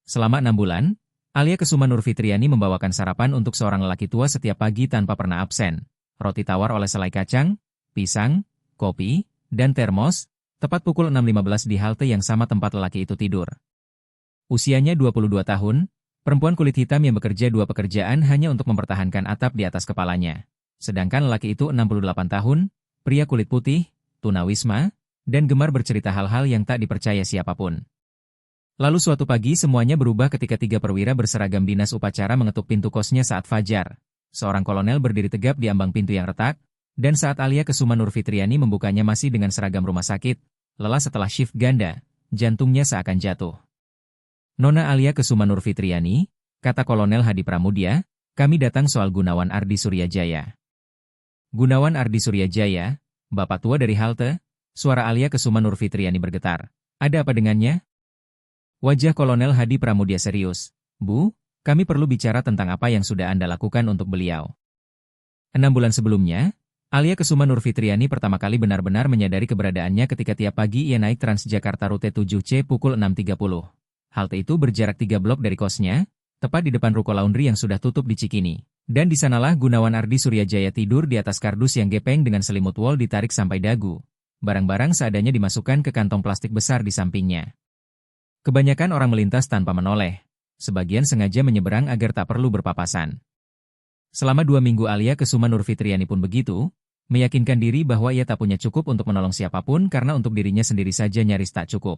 Selama 6 bulan, Alia Kesuma Nurfitriani membawakan sarapan untuk seorang lelaki tua setiap pagi tanpa pernah absen. Roti tawar oleh selai kacang, pisang, kopi, dan termos, tepat pukul 6.15 di halte yang sama tempat lelaki itu tidur. Usianya 22 tahun, perempuan kulit hitam yang bekerja 2 pekerjaan hanya untuk mempertahankan atap di atas kepalanya. Sedangkan lelaki itu 68 tahun, pria kulit putih, tunawisma, dan gemar bercerita hal-hal yang tak dipercaya siapapun. Lalu suatu pagi semuanya berubah ketika 3 perwira berseragam dinas upacara mengetuk pintu kosnya saat fajar. Seorang kolonel berdiri tegap di ambang pintu yang retak, dan saat Alia Kesuma Nurfitriani membukanya masih dengan seragam rumah sakit, lelah setelah shift ganda, jantungnya seakan jatuh. "Nona Alia Kesuma Nurfitriani," kata Kolonel Hadi Pramudia, "kami datang soal Gunawan Ardi Suryajaya." "Gunawan Ardi Suryajaya, bapak tua dari halte?" Suara Alia Kesuma Nurfitriani bergetar. "Ada apa dengannya?" Wajah Kolonel Hadi Pramudia serius. "Bu, kami perlu bicara tentang apa yang sudah Anda lakukan untuk beliau." 6 bulan sebelumnya, Alia Kesuma Nurfitriani pertama kali benar-benar menyadari keberadaannya ketika tiap pagi ia naik Transjakarta rute 7C pukul 6.30. Halte itu berjarak 3 blok dari kosnya, tepat di depan ruko laundry yang sudah tutup di Cikini. Dan di sanalah Gunawan Ardi Suryajaya tidur di atas kardus yang gepeng dengan selimut wol ditarik sampai dagu. Barang-barang seadanya dimasukkan ke kantong plastik besar di sampingnya. Kebanyakan orang melintas tanpa menoleh. Sebagian sengaja menyeberang agar tak perlu berpapasan. Selama 2 minggu Alia Kesuma Nurfitriani pun begitu, meyakinkan diri bahwa ia tak punya cukup untuk menolong siapapun karena untuk dirinya sendiri saja nyaris tak cukup.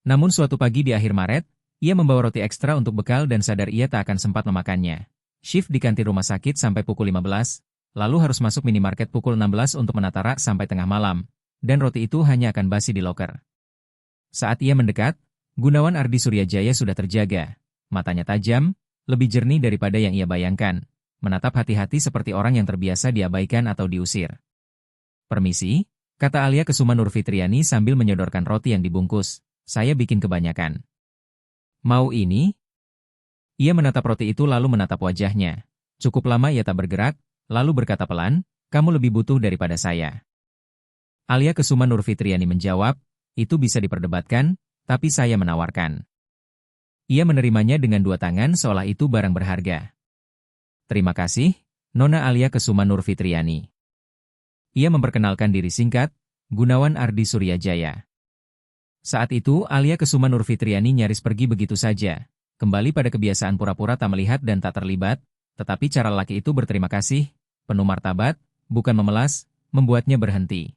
Namun suatu pagi di akhir Maret, ia membawa roti ekstra untuk bekal dan sadar ia tak akan sempat memakannya. Shift di kantin rumah sakit sampai pukul 15, lalu harus masuk minimarket pukul 16 untuk menata rak sampai tengah malam, dan roti itu hanya akan basi di loker. Saat ia mendekat, Gunawan Ardi Suryajaya sudah terjaga. Matanya tajam, lebih jernih daripada yang ia bayangkan. Menatap hati-hati seperti orang yang terbiasa diabaikan atau diusir. "Permisi," kata Alia Kesuma Nurfitriani sambil menyodorkan roti yang dibungkus. "Saya bikin kebanyakan." "Mau ini?" Ia menatap roti itu lalu menatap wajahnya. Cukup lama ia tak bergerak, lalu berkata pelan, "Kamu lebih butuh daripada saya." Alia Kesuma Nurfitriani menjawab, "Itu bisa diperdebatkan, tapi saya menawarkan." Ia menerimanya dengan 2 tangan seolah itu barang berharga. "Terima kasih, Nona Alia Kesuma Nurfitriani." Ia memperkenalkan diri singkat, Gunawan Ardi Suryajaya. Saat itu Alia Kesuma Nurfitriani nyaris pergi begitu saja, kembali pada kebiasaan pura-pura tak melihat dan tak terlibat, tetapi cara laki itu berterima kasih, penuh martabat, bukan memelas, membuatnya berhenti.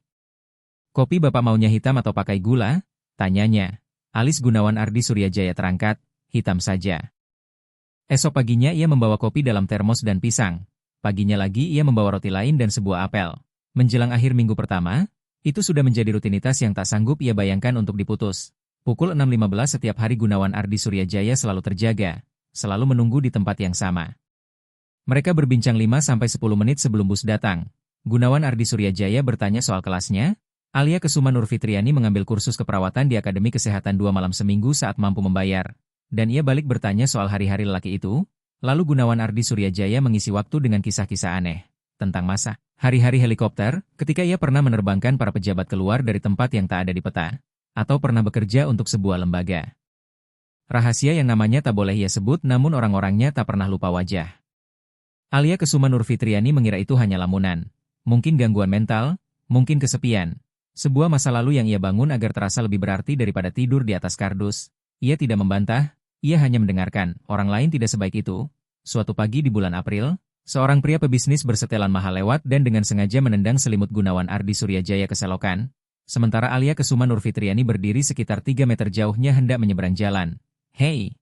"Kopi Bapak maunya hitam atau pakai gula?" tanyanya. Alis Gunawan Ardi Suryajaya terangkat, "Hitam saja." Esok paginya ia membawa kopi dalam termos dan pisang. Paginya lagi ia membawa roti lain dan sebuah apel. Menjelang akhir minggu pertama, itu sudah menjadi rutinitas yang tak sanggup ia bayangkan untuk diputus. Pukul 6.15 setiap hari Gunawan Ardi Suryajaya selalu terjaga, selalu menunggu di tempat yang sama. Mereka berbincang 5-10 menit sebelum bus datang. Gunawan Ardi Suryajaya bertanya soal kelasnya. Alia Kesuma Nurfitriani mengambil kursus keperawatan di Akademi Kesehatan 2 malam seminggu saat mampu membayar. Dan ia balik bertanya soal hari-hari lelaki itu. Lalu Gunawan Ardi Suryajaya mengisi waktu dengan kisah-kisah aneh. Tentang masa hari-hari helikopter, ketika ia pernah menerbangkan para pejabat keluar dari tempat yang tak ada di peta. Atau pernah bekerja untuk sebuah lembaga. Rahasia yang namanya tak boleh ia sebut namun orang-orangnya tak pernah lupa wajah. Alia Kesuma Nurfitriani mengira itu hanya lamunan. Mungkin gangguan mental, mungkin kesepian. Sebuah masa lalu yang ia bangun agar terasa lebih berarti daripada tidur di atas kardus. Ia tidak membantah, ia hanya mendengarkan. Orang lain tidak sebaik itu. Suatu pagi di bulan April, seorang pria pebisnis bersetelan mahal lewat dan dengan sengaja menendang selimut Gunawan Ardi Suryajaya ke selokan. Sementara Alia Kesuma Nurfitriani berdiri sekitar 3 meter jauhnya hendak menyeberang jalan. "Hei!"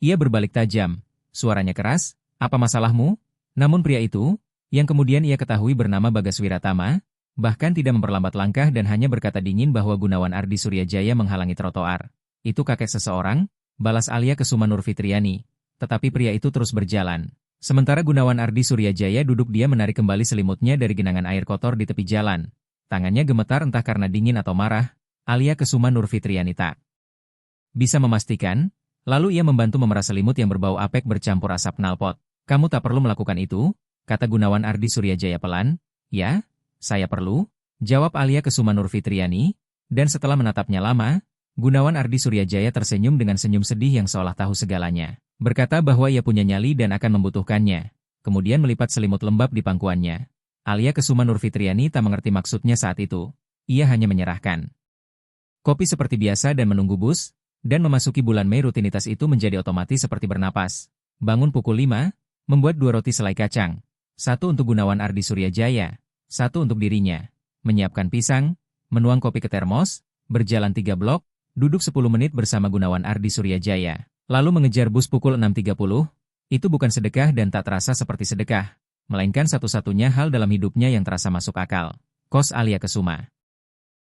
Ia berbalik tajam. Suaranya keras, "Apa masalahmu?" Namun pria itu, yang kemudian ia ketahui bernama Bagas Wiratama, bahkan tidak memperlambat langkah dan hanya berkata dingin bahwa Gunawan Ardi Suryajaya menghalangi trotoar. "Itu kakek seseorang," balas Alia Kesuma Nurfitriani. Tetapi pria itu terus berjalan. Sementara Gunawan Ardi Suryajaya duduk dia menarik kembali selimutnya dari genangan air kotor di tepi jalan. Tangannya gemetar entah karena dingin atau marah. Alia Kesuma Nurfitriani tak bisa memastikan, lalu ia membantu memerah selimut yang berbau apek bercampur asap knalpot. "Kamu tak perlu melakukan itu," kata Gunawan Ardi Suryajaya pelan. "Ya? Saya perlu," jawab Alia Kesuma Nurfitriani, dan setelah menatapnya lama, Gunawan Ardi Suryajaya tersenyum dengan senyum sedih yang seolah tahu segalanya. Berkata bahwa ia punya nyali dan akan membutuhkannya. Kemudian melipat selimut lembab di pangkuannya. Alia Kesuma Nurfitriani tak mengerti maksudnya saat itu. Ia hanya menyerahkan kopi seperti biasa dan menunggu bus, dan memasuki bulan Mei rutinitas itu menjadi otomatis seperti bernapas. Bangun pukul 5, membuat 2 roti selai kacang. 1 untuk Gunawan Ardi Suryajaya, 1 untuk dirinya. Menyiapkan pisang, menuang kopi ke termos, berjalan 3 blok, duduk 10 menit bersama Gunawan Ardi Suryajaya. Lalu mengejar bus pukul 6.30, itu bukan sedekah dan tak terasa seperti sedekah, melainkan satu-satunya hal dalam hidupnya yang terasa masuk akal. Kos Alia Kesuma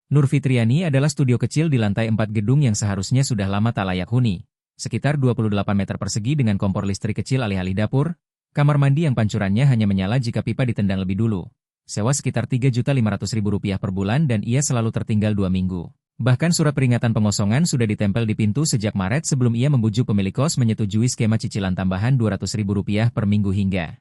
Nurfitriani adalah studio kecil di lantai 4 gedung yang seharusnya sudah lama tak layak huni. Sekitar 28 meter persegi dengan kompor listrik kecil alih-alih dapur, kamar mandi yang pancurannya hanya menyala jika pipa ditendang lebih dulu. Sewa sekitar Rp3.500.000 per bulan dan ia selalu tertinggal 2 minggu. Bahkan surat peringatan pengosongan sudah ditempel di pintu sejak Maret sebelum ia membujuk pemilik kos menyetujui skema cicilan tambahan Rp200.000 per minggu hingga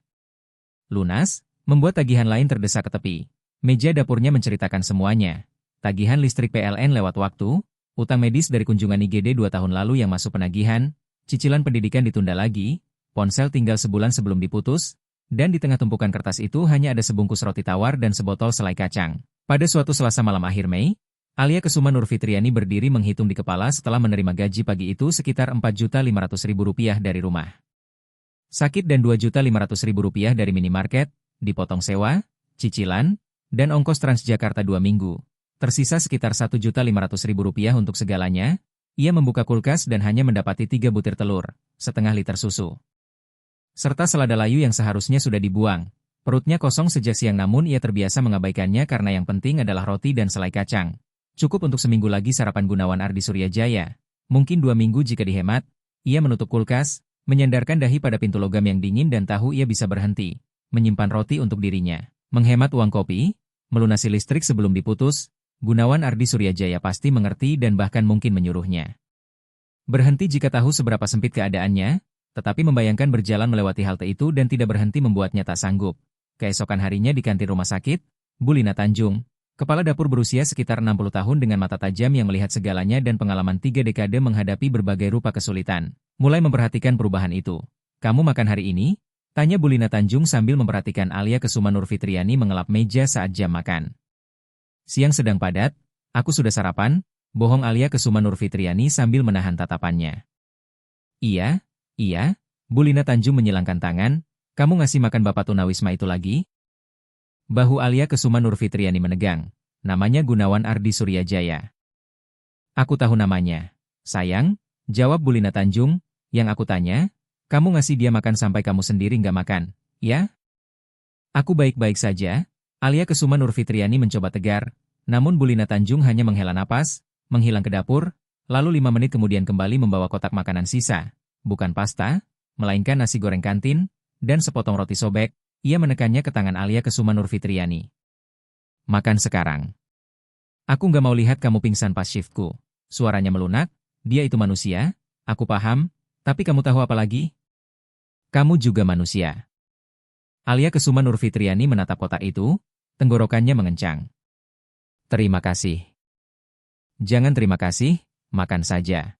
lunas, membuat tagihan lain terdesak ke tepi. Meja dapurnya menceritakan semuanya. Tagihan listrik PLN lewat waktu, utang medis dari kunjungan IGD 2 tahun lalu yang masuk penagihan, cicilan pendidikan ditunda lagi, ponsel tinggal sebulan sebelum diputus, dan di tengah tumpukan kertas itu hanya ada sebungkus roti tawar dan sebotol selai kacang. Pada suatu Selasa malam akhir Mei, Alia Kesuma Nurfitriani berdiri menghitung di kepala setelah menerima gaji pagi itu sekitar Rp4.500.000 dari rumah sakit dan Rp2.500.000 dari minimarket, dipotong sewa, cicilan, dan ongkos Transjakarta 2 minggu. Tersisa sekitar Rp1.500.000 untuk segalanya. Ia membuka kulkas dan hanya mendapati 3 butir telur, setengah liter susu, serta selada layu yang seharusnya sudah dibuang. Perutnya kosong sejak siang namun ia terbiasa mengabaikannya karena yang penting adalah roti dan selai kacang. Cukup untuk seminggu lagi sarapan Gunawan Ardi Suryajaya. Mungkin 2 minggu jika dihemat. Ia menutup kulkas, menyandarkan dahi pada pintu logam yang dingin dan tahu ia bisa berhenti, menyimpan roti untuk dirinya, menghemat uang kopi, melunasi listrik sebelum diputus. Gunawan Ardi Suryajaya pasti mengerti dan bahkan mungkin menyuruhnya berhenti jika tahu seberapa sempit keadaannya, tetapi membayangkan berjalan melewati halte itu dan tidak berhenti membuatnya tak sanggup. Keesokan harinya di kantin rumah sakit, Bu Lina Tanjung, kepala dapur berusia sekitar 60 tahun dengan mata tajam yang melihat segalanya dan pengalaman 3 dekade menghadapi berbagai rupa kesulitan, mulai memperhatikan perubahan itu. "Kamu makan hari ini?" tanya Bu Lina Tanjung sambil memperhatikan Alia Kesuma Nurfitriani mengelap meja saat jam makan. "Siang sedang padat, aku sudah sarapan," bohong Alia Kesuma Nurfitriani sambil menahan tatapannya. Iya, Bu Lina Tanjung menyilangkan tangan, "Kamu ngasih makan Bapak Tunawisma itu lagi?" Bahu Alia Kesuma Nurfitriani menegang. "Namanya Gunawan Ardi Suryajaya." "Aku tahu namanya, sayang," jawab Bu Lina Tanjung. "Yang aku tanya, kamu ngasih dia makan sampai kamu sendiri nggak makan, ya?" "Aku baik-baik saja." Alia Kesuma Nurfitriani mencoba tegar, namun Bu Lina Tanjung hanya menghela napas, menghilang ke dapur, lalu 5 menit kemudian kembali membawa kotak makanan sisa. Bukan pasta, melainkan nasi goreng kantin, dan sepotong roti sobek. Ia menekannya ke tangan Alia Kesuma Nurfitriani. "Makan sekarang. Aku nggak mau lihat kamu pingsan pas shiftku." Suaranya melunak, "Dia itu manusia, aku paham, tapi kamu tahu apa lagi? Kamu juga manusia." Alia Kesuma Nurfitriani menatap kotak itu, tenggorokannya mengencang. "Terima kasih." "Jangan terima kasih, makan saja."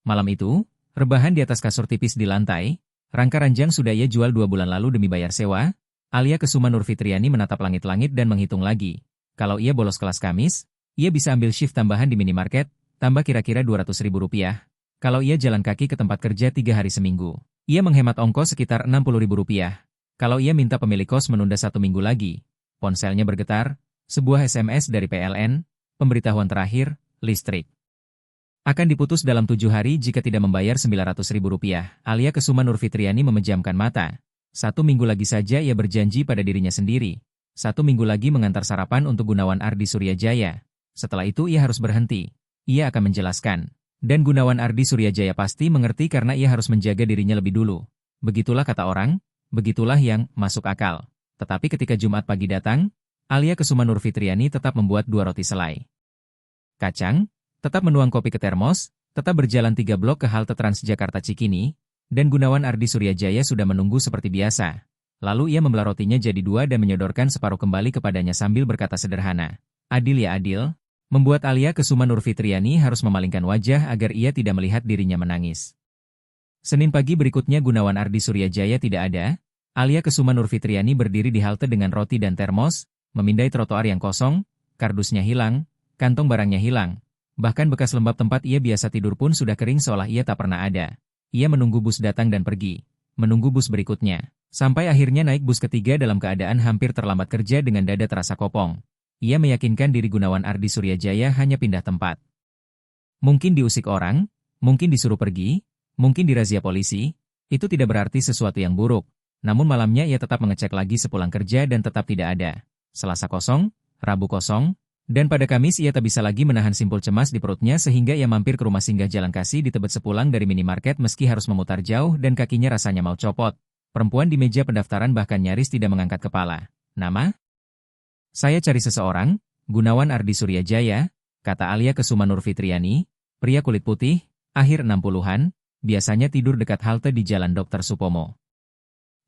Malam itu, rebahan di atas kasur tipis di lantai, rangka ranjang sudah ia jual 2 bulan lalu demi bayar sewa. Alia Kesuma Nurfitriani menatap langit-langit dan menghitung lagi. Kalau ia bolos kelas Kamis, ia bisa ambil shift tambahan di minimarket, tambah kira-kira Rp200.000. Kalau ia jalan kaki ke tempat kerja 3 hari seminggu, ia menghemat ongkos sekitar Rp60.000. Kalau ia minta pemilik kos menunda 1 minggu lagi, ponselnya bergetar, sebuah SMS dari PLN, pemberitahuan terakhir, listrik akan diputus dalam 7 hari jika tidak membayar Rp900.000. Alia Kesuma Nurfitriani memejamkan mata. 1 minggu lagi saja ia berjanji pada dirinya sendiri. 1 minggu lagi mengantar sarapan untuk Gunawan Ardi Suryajaya. Setelah itu ia harus berhenti. Ia akan menjelaskan. Dan Gunawan Ardi Suryajaya pasti mengerti karena ia harus menjaga dirinya lebih dulu. Begitulah kata orang, begitulah yang masuk akal. Tetapi ketika Jumat pagi datang, Alia Kesuma Nurfitriani tetap membuat 2 roti selai kacang, tetap menuang kopi ke termos, tetap berjalan 3 blok ke halte Transjakarta Cikini, dan Gunawan Ardi Suryajaya sudah menunggu seperti biasa. Lalu ia membelah rotinya jadi 2 dan menyodorkan separuh kembali kepadanya sambil berkata sederhana, "Adil ya adil." Membuat Alia Kesuma Nurfitriani harus memalingkan wajah agar ia tidak melihat dirinya menangis. Senin pagi berikutnya Gunawan Ardi Suryajaya tidak ada. Alia Kesuma Nurfitriani berdiri di halte dengan roti dan termos, memindai trotoar yang kosong, kardusnya hilang, kantong barangnya hilang. Bahkan bekas lembab tempat ia biasa tidur pun sudah kering seolah ia tak pernah ada. Ia menunggu bus datang dan pergi. Menunggu bus berikutnya. Sampai akhirnya naik bus ketiga dalam keadaan hampir terlambat kerja dengan dada terasa kopong. Ia meyakinkan diri Gunawan Ardi Suryajaya hanya pindah tempat. Mungkin diusik orang, mungkin disuruh pergi, mungkin dirazia polisi, itu tidak berarti sesuatu yang buruk. Namun malamnya ia tetap mengecek lagi sepulang kerja dan tetap tidak ada. Selasa kosong, Rabu kosong, dan pada Kamis ia tak bisa lagi menahan simpul cemas di perutnya sehingga ia mampir ke rumah singgah Jalan Kasih di Tebet sepulang dari minimarket meski harus memutar jauh dan kakinya rasanya mau copot. Perempuan di meja pendaftaran bahkan nyaris tidak mengangkat kepala. Nama? Saya cari seseorang, Gunawan Ardi Suryajaya, kata Alia Kesuma Nurfitriani, pria kulit putih, akhir 60-an, biasanya tidur dekat halte di Jalan Dr. Supomo.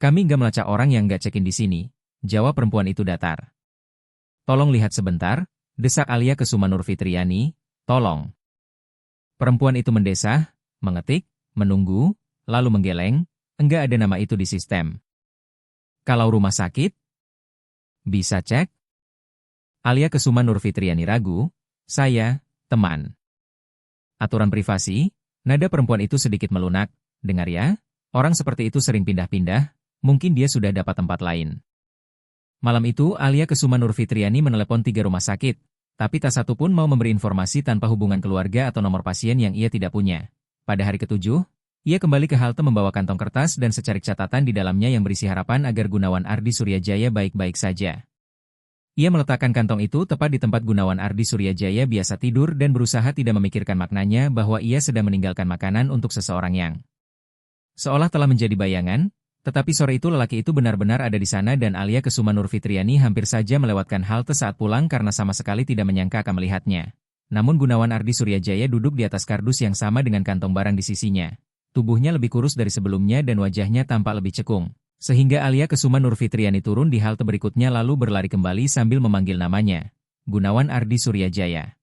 Kami nggak melacak orang yang nggak cekin di sini, jawab perempuan itu datar. Tolong lihat sebentar, desak Alia Kesuma Nurfitriani, tolong. Perempuan itu mendesah, mengetik, menunggu, lalu menggeleng, enggak ada nama itu di sistem. Kalau rumah sakit? Bisa cek? Alia Kesuma Nurfitriani ragu, saya, teman. Aturan privasi, nada perempuan itu sedikit melunak, dengar ya, orang seperti itu sering pindah-pindah, mungkin dia sudah dapat tempat lain. Malam itu Alia Kesuma Nurfitriani menelepon 3 rumah sakit, tapi tak satu pun mau memberi informasi tanpa hubungan keluarga atau nomor pasien yang ia tidak punya. Pada hari ke-7, ia kembali ke halte membawa kantong kertas dan secarik catatan di dalamnya yang berisi harapan agar Gunawan Ardi Suryajaya baik-baik saja. Ia meletakkan kantong itu tepat di tempat Gunawan Ardi Suryajaya biasa tidur dan berusaha tidak memikirkan maknanya bahwa ia sedang meninggalkan makanan untuk seseorang yang seolah telah menjadi bayangan, tetapi sore itu lelaki itu benar-benar ada di sana dan Alia Kesuma Nurfitriani hampir saja melewatkan halte saat pulang karena sama sekali tidak menyangka akan melihatnya. Namun Gunawan Ardi Suryajaya duduk di atas kardus yang sama dengan kantong barang di sisinya. Tubuhnya lebih kurus dari sebelumnya dan wajahnya tampak lebih cekung. Sehingga Alia Kesuma Nurfitriani turun di halte berikutnya lalu berlari kembali sambil memanggil namanya. Gunawan Ardi Suryajaya.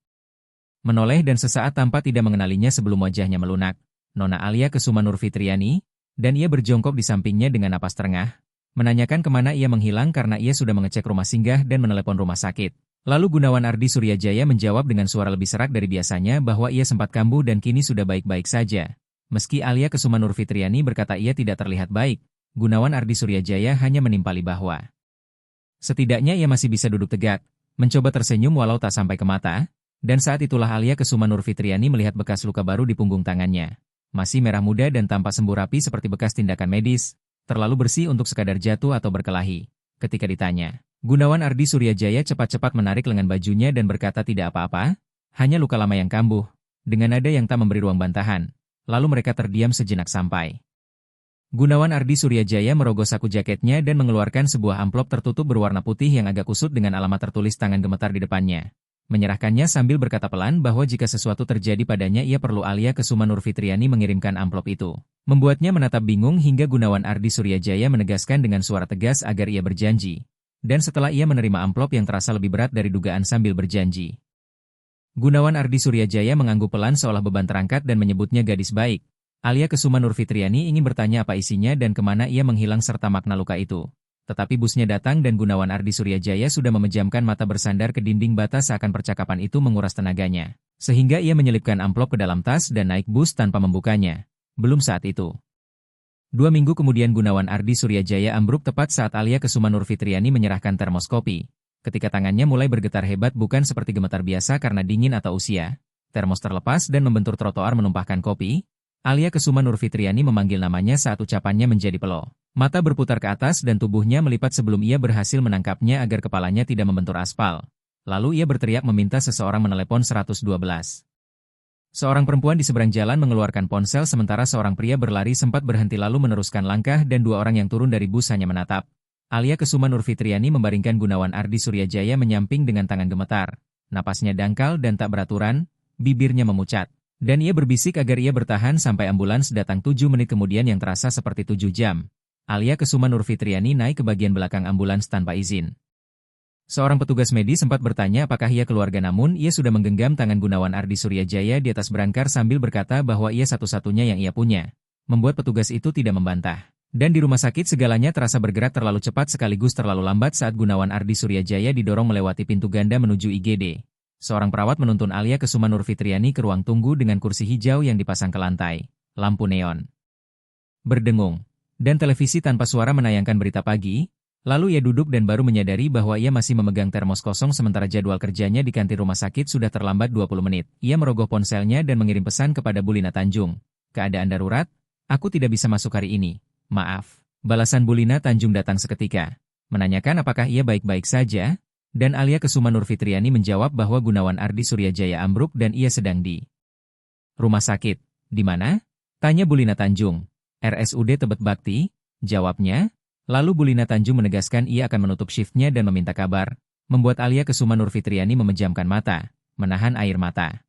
Menoleh dan sesaat tampak tidak mengenalinya sebelum wajahnya melunak. Nona Alia Kesuma Nurfitriani, dan ia berjongkok di sampingnya dengan napas terengah, menanyakan kemana ia menghilang karena ia sudah mengecek rumah singgah dan menelepon rumah sakit. Lalu Gunawan Ardi Suryajaya menjawab dengan suara lebih serak dari biasanya bahwa ia sempat kambuh dan kini sudah baik-baik saja. Meski Alia Kesuma Nurfitriani berkata ia tidak terlihat baik, Gunawan Ardi Suryajaya hanya menimpali bahwa setidaknya ia masih bisa duduk tegak, mencoba tersenyum walau tak sampai ke mata, dan saat itulah Alia Kesuma Nurfitriani melihat bekas luka baru di punggung tangannya. Masih merah muda dan tampak sembuh rapi seperti bekas tindakan medis, terlalu bersih untuk sekadar jatuh atau berkelahi. Ketika ditanya, Gunawan Ardi Suryajaya cepat-cepat menarik lengan bajunya dan berkata tidak apa-apa, hanya luka lama yang kambuh, dengan nada yang tak memberi ruang bantahan. Lalu mereka terdiam sejenak sampai Gunawan Ardi Suryajaya merogoh saku jaketnya dan mengeluarkan sebuah amplop tertutup berwarna putih yang agak kusut dengan alamat tertulis tangan gemetar di depannya. Menyerahkannya sambil berkata pelan bahwa jika sesuatu terjadi padanya ia perlu Alia Kesuma Nurfitriani mengirimkan amplop itu. Membuatnya menatap bingung hingga Gunawan Ardi Suryajaya menegaskan dengan suara tegas agar ia berjanji. Dan setelah ia menerima amplop yang terasa lebih berat dari dugaan sambil berjanji, Gunawan Ardi Suryajaya mengangguk pelan seolah beban terangkat dan menyebutnya gadis baik. Alia Kesuma Nurfitriani ingin bertanya apa isinya dan kemana ia menghilang serta makna luka itu. Tetapi busnya datang dan Gunawan Ardi Suryajaya sudah memejamkan mata bersandar ke dinding bata seakan percakapan itu menguras tenaganya. Sehingga ia menyelipkan amplop ke dalam tas dan naik bus tanpa membukanya. Belum saat itu. 2 minggu kemudian Gunawan Ardi Suryajaya ambruk tepat saat Alia Kesuma Nurfitriani menyerahkan termos kopi. Ketika tangannya mulai bergetar hebat bukan seperti gemetar biasa karena dingin atau usia, termos terlepas dan membentur trotoar menumpahkan kopi, Alia Kesuma Nurfitriani memanggil namanya saat ucapannya menjadi pelo. Mata berputar ke atas dan tubuhnya melipat sebelum ia berhasil menangkapnya agar kepalanya tidak membentur aspal. Lalu ia berteriak meminta seseorang menelepon 112. Seorang perempuan di seberang jalan mengeluarkan ponsel sementara seorang pria berlari sempat berhenti lalu meneruskan langkah dan 2 orang yang turun dari bus hanya menatap. Alia Kesuma Nurfitriani membaringkan Gunawan Ardi Suryajaya menyamping dengan tangan gemetar. Napasnya dangkal dan tak beraturan, bibirnya memucat. Dan ia berbisik agar ia bertahan sampai ambulans datang 7 menit kemudian yang terasa seperti 7 jam. Alia Kesuma Nurfitriani naik ke bagian belakang ambulans tanpa izin. Seorang petugas medis sempat bertanya apakah ia keluarga, namun ia sudah menggenggam tangan Gunawan Ardi Suryajaya di atas berangkar sambil berkata bahwa ia satu-satunya yang ia punya. Membuat petugas itu tidak membantah. Dan di rumah sakit segalanya terasa bergerak terlalu cepat sekaligus terlalu lambat saat Gunawan Ardi Suryajaya didorong melewati pintu ganda menuju IGD. Seorang perawat menuntun Alia Kesuma Nurfitriani ke ruang tunggu dengan kursi hijau yang dipasang ke lantai, lampu neon berdengung, dan televisi tanpa suara menayangkan berita pagi. Lalu ia duduk dan baru menyadari bahwa ia masih memegang termos kosong sementara jadwal kerjanya di kantin rumah sakit sudah terlambat 20 menit. Ia merogoh ponselnya dan mengirim pesan kepada Bulina Tanjung. Keadaan darurat, aku tidak bisa masuk hari ini. Maaf. Balasan Bulina Tanjung datang seketika. Menanyakan apakah ia baik-baik saja, dan Alia Kesuma Nurfitriani menjawab bahwa Gunawan Ardi Suryajaya ambruk dan ia sedang di rumah sakit. Di mana? Tanya Bulina Tanjung. RSUD Tebet Bakti, jawabnya. Lalu Bulina Tanjung menegaskan ia akan menutup shiftnya dan meminta kabar, membuat Alia Kesuma Nurfitriani memejamkan mata, menahan air mata.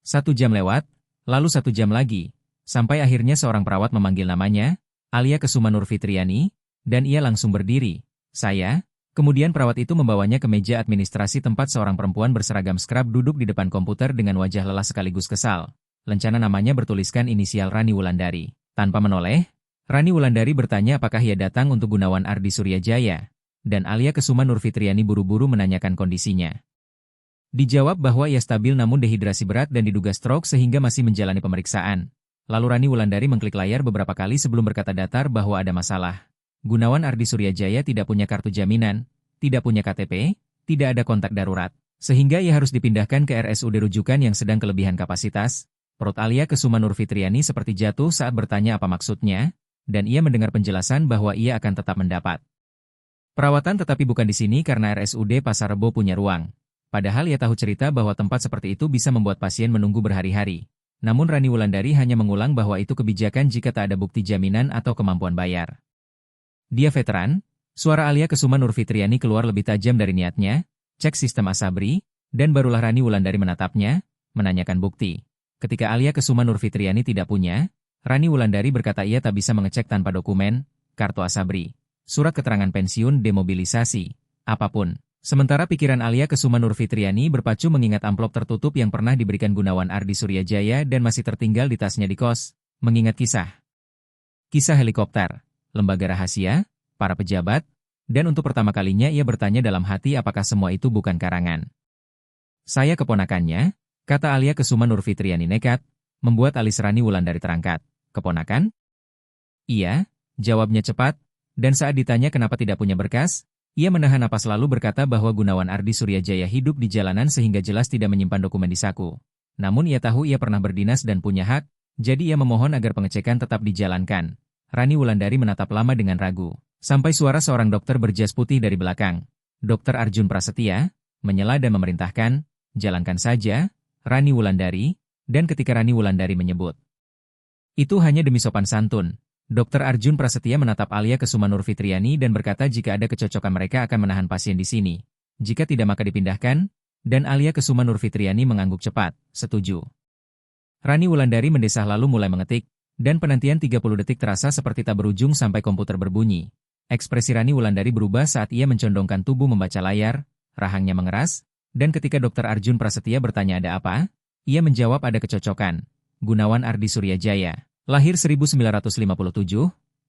1 jam lewat, lalu 1 jam lagi, sampai akhirnya seorang perawat memanggil namanya, Alia Kesuma Nurfitriani, dan ia langsung berdiri. Saya. Kemudian perawat itu membawanya ke meja administrasi tempat seorang perempuan berseragam scrub duduk di depan komputer dengan wajah lelah sekaligus kesal. Lencana namanya bertuliskan inisial Rani Wulandari. Tanpa menoleh, Rani Wulandari bertanya apakah ia datang untuk Gunawan Ardi Suryajaya, dan Alia Kesuma Nurfitriani buru-buru menanyakan kondisinya. Dijawab bahwa ia stabil namun dehidrasi berat dan diduga stroke sehingga masih menjalani pemeriksaan. Lalu Rani Wulandari mengklik layar beberapa kali sebelum berkata datar bahwa ada masalah. Gunawan Ardi Suryajaya tidak punya kartu jaminan, tidak punya KTP, tidak ada kontak darurat, sehingga ia harus dipindahkan ke RSUD rujukan yang sedang kelebihan kapasitas. Perut Alia Kesuma Nurfitriani seperti jatuh saat bertanya apa maksudnya, dan ia mendengar penjelasan bahwa ia akan tetap mendapat perawatan tetapi bukan di sini karena RSUD Pasar Rebo punya ruang. Padahal ia tahu cerita bahwa tempat seperti itu bisa membuat pasien menunggu berhari-hari. Namun Rani Wulandari hanya mengulang bahwa itu kebijakan jika tak ada bukti jaminan atau kemampuan bayar. Dia veteran, suara Alia Kesuma Nurfitriani keluar lebih tajam dari niatnya, cek sistem Asabri, dan barulah Rani Wulandari menatapnya, menanyakan bukti. Ketika Alia Kesuma Nurfitriani tidak punya, Rani Wulandari berkata ia tak bisa mengecek tanpa dokumen, kartu Asabri, surat keterangan pensiun, demobilisasi, apapun. Sementara pikiran Alia Kesuma Nurfitriani berpacu mengingat amplop tertutup yang pernah diberikan Gunawan Ardi Suryajaya dan masih tertinggal di tasnya di kos, mengingat kisah helikopter, lembaga rahasia, para pejabat, dan untuk pertama kalinya ia bertanya dalam hati apakah semua itu bukan karangan. Saya keponakannya, kata Alia Kesuma Nurfitriani nekat, membuat alis Rani Wulandari terangkat. Keponakan? Iya, jawabnya cepat, dan saat ditanya kenapa tidak punya berkas, ia menahan napas lalu berkata bahwa Gunawan Ardi Suryajaya hidup di jalanan sehingga jelas tidak menyimpan dokumen di saku. Namun ia tahu ia pernah berdinas dan punya hak, jadi ia memohon agar pengecekan tetap dijalankan. Rani Wulandari menatap lama dengan ragu, sampai suara seorang dokter berjas putih dari belakang. Dr. Arjun Prasetya, menyela dan memerintahkan, jalankan saja, Rani Wulandari, dan ketika Rani Wulandari menyebut itu hanya demi sopan santun, Dr. Arjun Prasetya menatap Alia Kesuma Nurfitriani dan berkata jika ada kecocokan mereka akan menahan pasien di sini. Jika tidak maka dipindahkan, dan Alia Kesuma Nurfitriani mengangguk cepat, setuju. Rani Wulandari mendesah lalu mulai mengetik, dan penantian 30 detik terasa seperti tak berujung sampai komputer berbunyi. Ekspresi Rani Wulandari berubah saat ia mencondongkan tubuh membaca layar, rahangnya mengeras, dan ketika Dr. Arjun Prasetya bertanya ada apa, ia menjawab ada kecocokan. Gunawan Ardi Suryajaya, lahir 1957,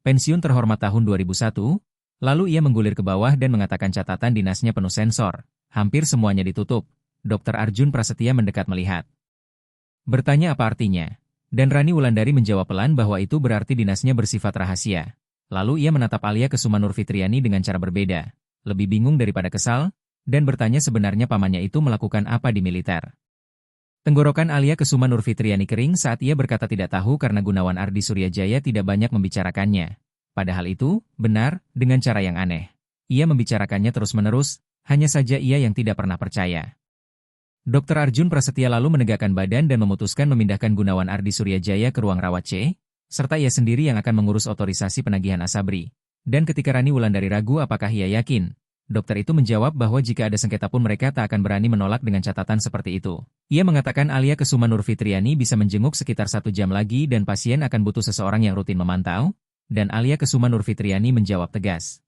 pensiun terhormat tahun 2001, lalu ia menggulir ke bawah dan mengatakan catatan dinasnya penuh sensor, hampir semuanya ditutup. Dr. Arjun Prasetya mendekat melihat. Bertanya apa artinya, dan Rani Wulandari menjawab pelan bahwa itu berarti dinasnya bersifat rahasia. Lalu ia menatap Alia Kesuma Nurfitriani dengan cara berbeda, lebih bingung daripada kesal, dan bertanya sebenarnya pamannya itu melakukan apa di militer. Tenggorokan Alia Kesuma Nurfitriani kering saat ia berkata tidak tahu karena Gunawan Ardi Suryajaya tidak banyak membicarakannya. Padahal itu, benar, dengan cara yang aneh. Ia membicarakannya terus-menerus, hanya saja ia yang tidak pernah percaya. Dr. Arjun Prasetya lalu menegakkan badan dan memutuskan memindahkan Gunawan Ardi Suryajaya ke ruang rawat C, serta ia sendiri yang akan mengurus otorisasi penagihan Asabri. Dan ketika Rani Wulandari ragu apakah ia yakin, dokter itu menjawab bahwa jika ada sengketa pun mereka tak akan berani menolak dengan catatan seperti itu. Ia mengatakan Alia Kesuma Nurfitriani bisa menjenguk sekitar 1 jam lagi dan pasien akan butuh seseorang yang rutin memantau, dan Alia Kesuma Nurfitriani menjawab tegas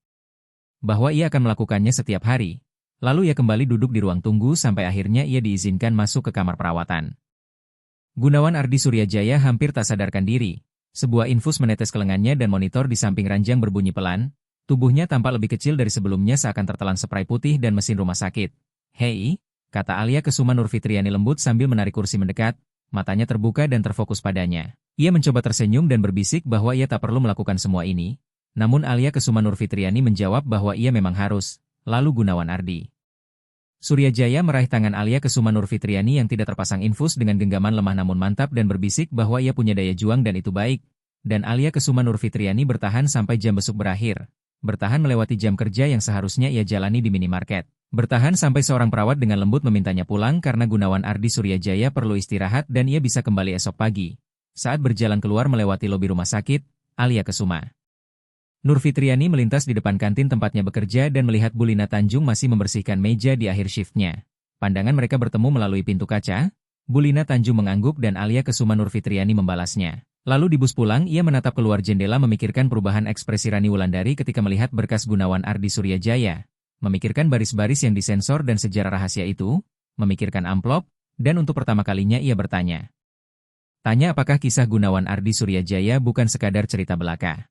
bahwa ia akan melakukannya setiap hari. Lalu ia kembali duduk di ruang tunggu sampai akhirnya ia diizinkan masuk ke kamar perawatan. Gunawan Ardi Suryajaya hampir tak sadarkan diri. Sebuah infus menetes ke lengannya dan monitor di samping ranjang berbunyi pelan. Tubuhnya tampak lebih kecil dari sebelumnya seakan tertelan spray putih dan mesin rumah sakit. "Hei," kata Alia Kesuma Nurfitriani lembut sambil menarik kursi mendekat, matanya terbuka dan terfokus padanya. Ia mencoba tersenyum dan berbisik bahwa ia tak perlu melakukan semua ini. Namun Alia Kesuma Nurfitriani menjawab bahwa ia memang harus. Lalu Gunawan Ardi Suryajaya meraih tangan Alia Kesuma Nurfitriani yang tidak terpasang infus dengan genggaman lemah namun mantap dan berbisik bahwa ia punya daya juang dan itu baik. Dan Alia Kesuma Nurfitriani bertahan sampai jam besuk berakhir. Bertahan melewati jam kerja yang seharusnya ia jalani di minimarket. Bertahan sampai seorang perawat dengan lembut memintanya pulang karena Gunawan Ardi Suryajaya perlu istirahat dan ia bisa kembali esok pagi. Saat berjalan keluar melewati lobi rumah sakit, Alia Kesuma Nurfitriani melintas di depan kantin tempatnya bekerja dan melihat Bu Lina Tanjung masih membersihkan meja di akhir shiftnya. Pandangan mereka bertemu melalui pintu kaca. Bu Lina Tanjung mengangguk dan Alia Kesuma Nurfitriani membalasnya. Lalu di bus pulang ia menatap keluar jendela memikirkan perubahan ekspresi Rani Wulandari ketika melihat berkas Gunawan Ardi Suryajaya. Memikirkan baris-baris yang disensor dan sejarah rahasia itu. Memikirkan amplop. Dan untuk pertama kalinya ia bertanya. Tanya apakah kisah Gunawan Ardi Suryajaya bukan sekadar cerita belaka.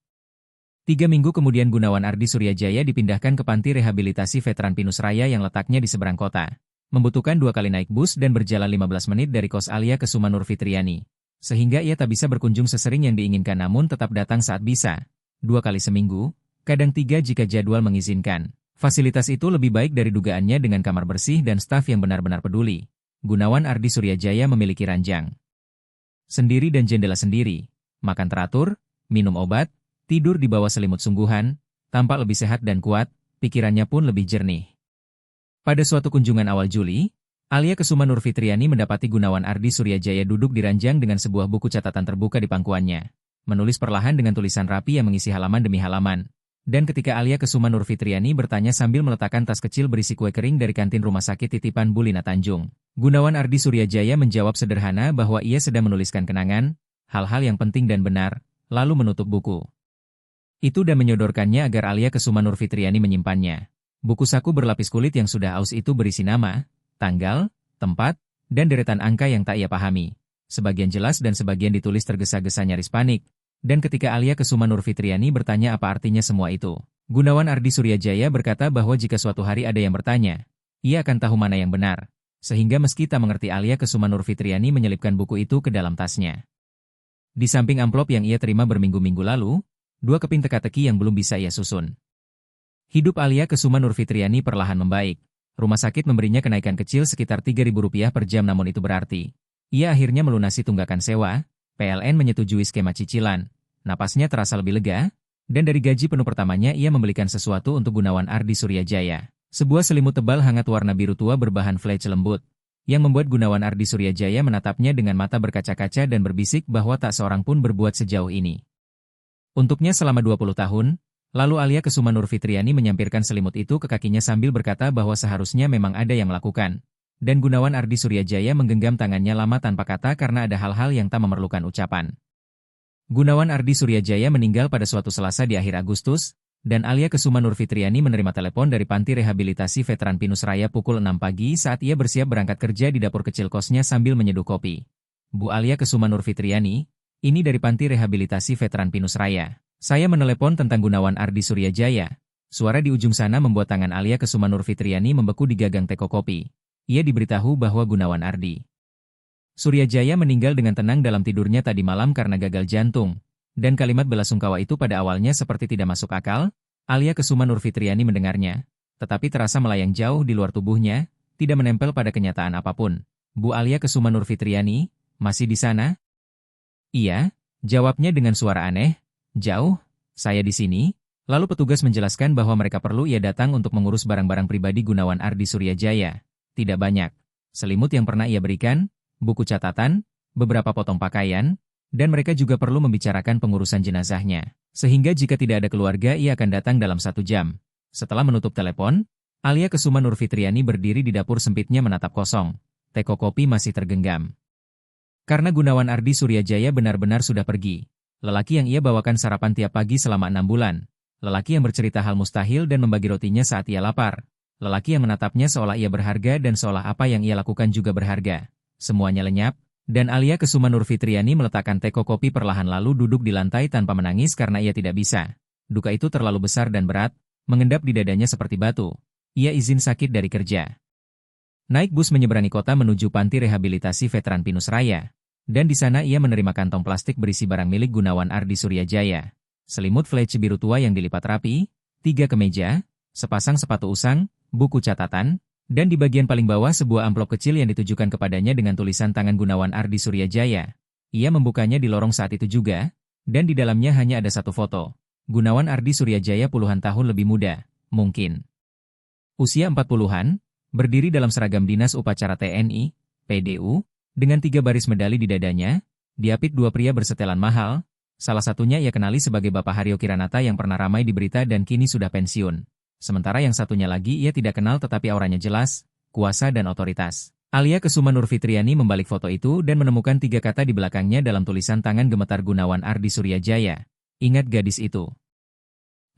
3 minggu kemudian Gunawan Ardi Suryajaya dipindahkan ke panti rehabilitasi veteran Pinus Raya yang letaknya di seberang kota. Membutuhkan 2 kali naik bus dan berjalan 15 menit dari kos Alia Kesuma Nurfitriani. Sehingga ia tak bisa berkunjung sesering yang diinginkan namun tetap datang saat bisa. 2 kali seminggu, kadang 3 jika jadwal mengizinkan. Fasilitas itu lebih baik dari dugaannya dengan kamar bersih dan staf yang benar-benar peduli. Gunawan Ardi Suryajaya memiliki ranjang sendiri dan jendela sendiri. Makan teratur, minum obat, tidur di bawah selimut sungguhan, tampak lebih sehat dan kuat, pikirannya pun lebih jernih. Pada suatu kunjungan awal Juli, Alia Kesuma Nurfitriani mendapati Gunawan Ardi Suryajaya duduk di ranjang dengan sebuah buku catatan terbuka di pangkuannya. Menulis perlahan dengan tulisan rapi yang mengisi halaman demi halaman. Dan ketika Alia Kesuma Nurfitriani bertanya sambil meletakkan tas kecil berisi kue kering dari kantin rumah sakit titipan Bu Lina Tanjung, Gunawan Ardi Suryajaya menjawab sederhana bahwa ia sedang menuliskan kenangan, hal-hal yang penting dan benar, lalu menutup buku itu dan menyodorkannya agar Alia Kesuma Nurfitriani menyimpannya. Buku saku berlapis kulit yang sudah aus itu berisi nama, tanggal, tempat, dan deretan angka yang tak ia pahami. Sebagian jelas dan sebagian ditulis tergesa-gesa nyaris panik. Dan ketika Alia Kesuma Nurfitriani bertanya apa artinya semua itu, Gunawan Ardi Suryajaya berkata bahwa jika suatu hari ada yang bertanya, ia akan tahu mana yang benar. Sehingga meski tak mengerti Alia Kesuma Nurfitriani menyelipkan buku itu ke dalam tasnya. Di samping amplop yang ia terima berminggu-minggu lalu, 2 keping teka-teki yang belum bisa ia susun. Hidup Alia Kesuma Nurfitriani perlahan membaik. Rumah sakit memberinya kenaikan kecil sekitar Rp3.000 per jam namun itu berarti ia akhirnya melunasi tunggakan sewa, PLN menyetujui skema cicilan, napasnya terasa lebih lega, dan dari gaji penuh pertamanya ia membelikan sesuatu untuk Gunawan Ardi Suryajaya. Sebuah selimut tebal hangat warna biru tua berbahan fleece lembut, yang membuat Gunawan Ardi Suryajaya menatapnya dengan mata berkaca-kaca dan berbisik bahwa tak seorang pun berbuat sejauh ini. Untuknya selama 20 tahun, lalu Alia Kesuma Nurfitriani menyampirkan selimut itu ke kakinya sambil berkata bahwa seharusnya memang ada yang melakukan. Dan Gunawan Ardi Suryajaya menggenggam tangannya lama tanpa kata karena ada hal-hal yang tak memerlukan ucapan. Gunawan Ardi Suryajaya meninggal pada suatu Selasa di akhir Agustus, dan Alia Kesuma Nurfitriani menerima telepon dari panti rehabilitasi veteran Pinus Raya pukul 6 pagi saat ia bersiap berangkat kerja di dapur kecil kosnya sambil menyeduh kopi. Bu Alia Kesuma Nurfitriani, ini dari panti rehabilitasi veteran Pinus Raya. Saya menelepon tentang Gunawan Ardi Suryajaya. Suara di ujung sana membuat tangan Alia Kesuma Nurfitriani membeku di gagang teko kopi. Ia diberitahu bahwa Gunawan Ardi Suryajaya meninggal dengan tenang dalam tidurnya tadi malam karena gagal jantung. Dan kalimat belasungkawa itu pada awalnya seperti tidak masuk akal. Alia Kesuma Nurfitriani mendengarnya, tetapi terasa melayang jauh di luar tubuhnya, tidak menempel pada kenyataan apapun. Bu Alia Kesuma Nurfitriani, masih di sana? Iya, jawabnya dengan suara aneh. Jauh, saya di sini. Lalu petugas menjelaskan bahwa mereka perlu ia datang untuk mengurus barang-barang pribadi Gunawan Ardi Suryajaya. Tidak banyak. Selimut yang pernah ia berikan, buku catatan, beberapa potong pakaian, dan mereka juga perlu membicarakan pengurusan jenazahnya. Sehingga jika tidak ada keluarga ia akan datang dalam 1 jam. Setelah menutup telepon, Alia Kesuma Nurfitriani berdiri di dapur sempitnya menatap kosong. Teko kopi masih tergenggam. Karena Gunawan Ardi Suryajaya benar-benar sudah pergi. Lelaki yang ia bawakan sarapan tiap pagi selama 6 bulan. Lelaki yang bercerita hal mustahil dan membagi rotinya saat ia lapar. Lelaki yang menatapnya seolah ia berharga dan seolah apa yang ia lakukan juga berharga. Semuanya lenyap, dan Alia Kesuma Nurfitriani meletakkan teko kopi perlahan lalu duduk di lantai tanpa menangis karena ia tidak bisa. Duka itu terlalu besar dan berat, mengendap di dadanya seperti batu. Ia izin sakit dari kerja. Naik bus menyeberangi kota menuju panti rehabilitasi veteran Pinus Raya. Dan di sana ia menerima kantong plastik berisi barang milik Gunawan Ardi Suryajaya. Selimut fleece biru tua yang dilipat rapi, 3 kemeja, sepasang sepatu usang, buku catatan, dan di bagian paling bawah sebuah amplop kecil yang ditujukan kepadanya dengan tulisan tangan Gunawan Ardi Suryajaya. Ia membukanya di lorong saat itu juga, dan di dalamnya hanya ada satu foto. Gunawan Ardi Suryajaya puluhan tahun lebih muda, mungkin usia 40-an, berdiri dalam seragam dinas upacara TNI, PDU, dengan 3 baris medali di dadanya, diapit 2 pria bersetelan mahal, salah satunya ia kenali sebagai Bapak Haryo Kiranata yang pernah ramai di berita dan kini sudah pensiun. Sementara yang satunya lagi ia tidak kenal tetapi auranya jelas, kuasa dan otoritas. Alia Kesuma Nurfitriani membalik foto itu dan menemukan 3 kata di belakangnya dalam tulisan tangan gemetar Gunawan Ardi Suryajaya. Ingat gadis itu.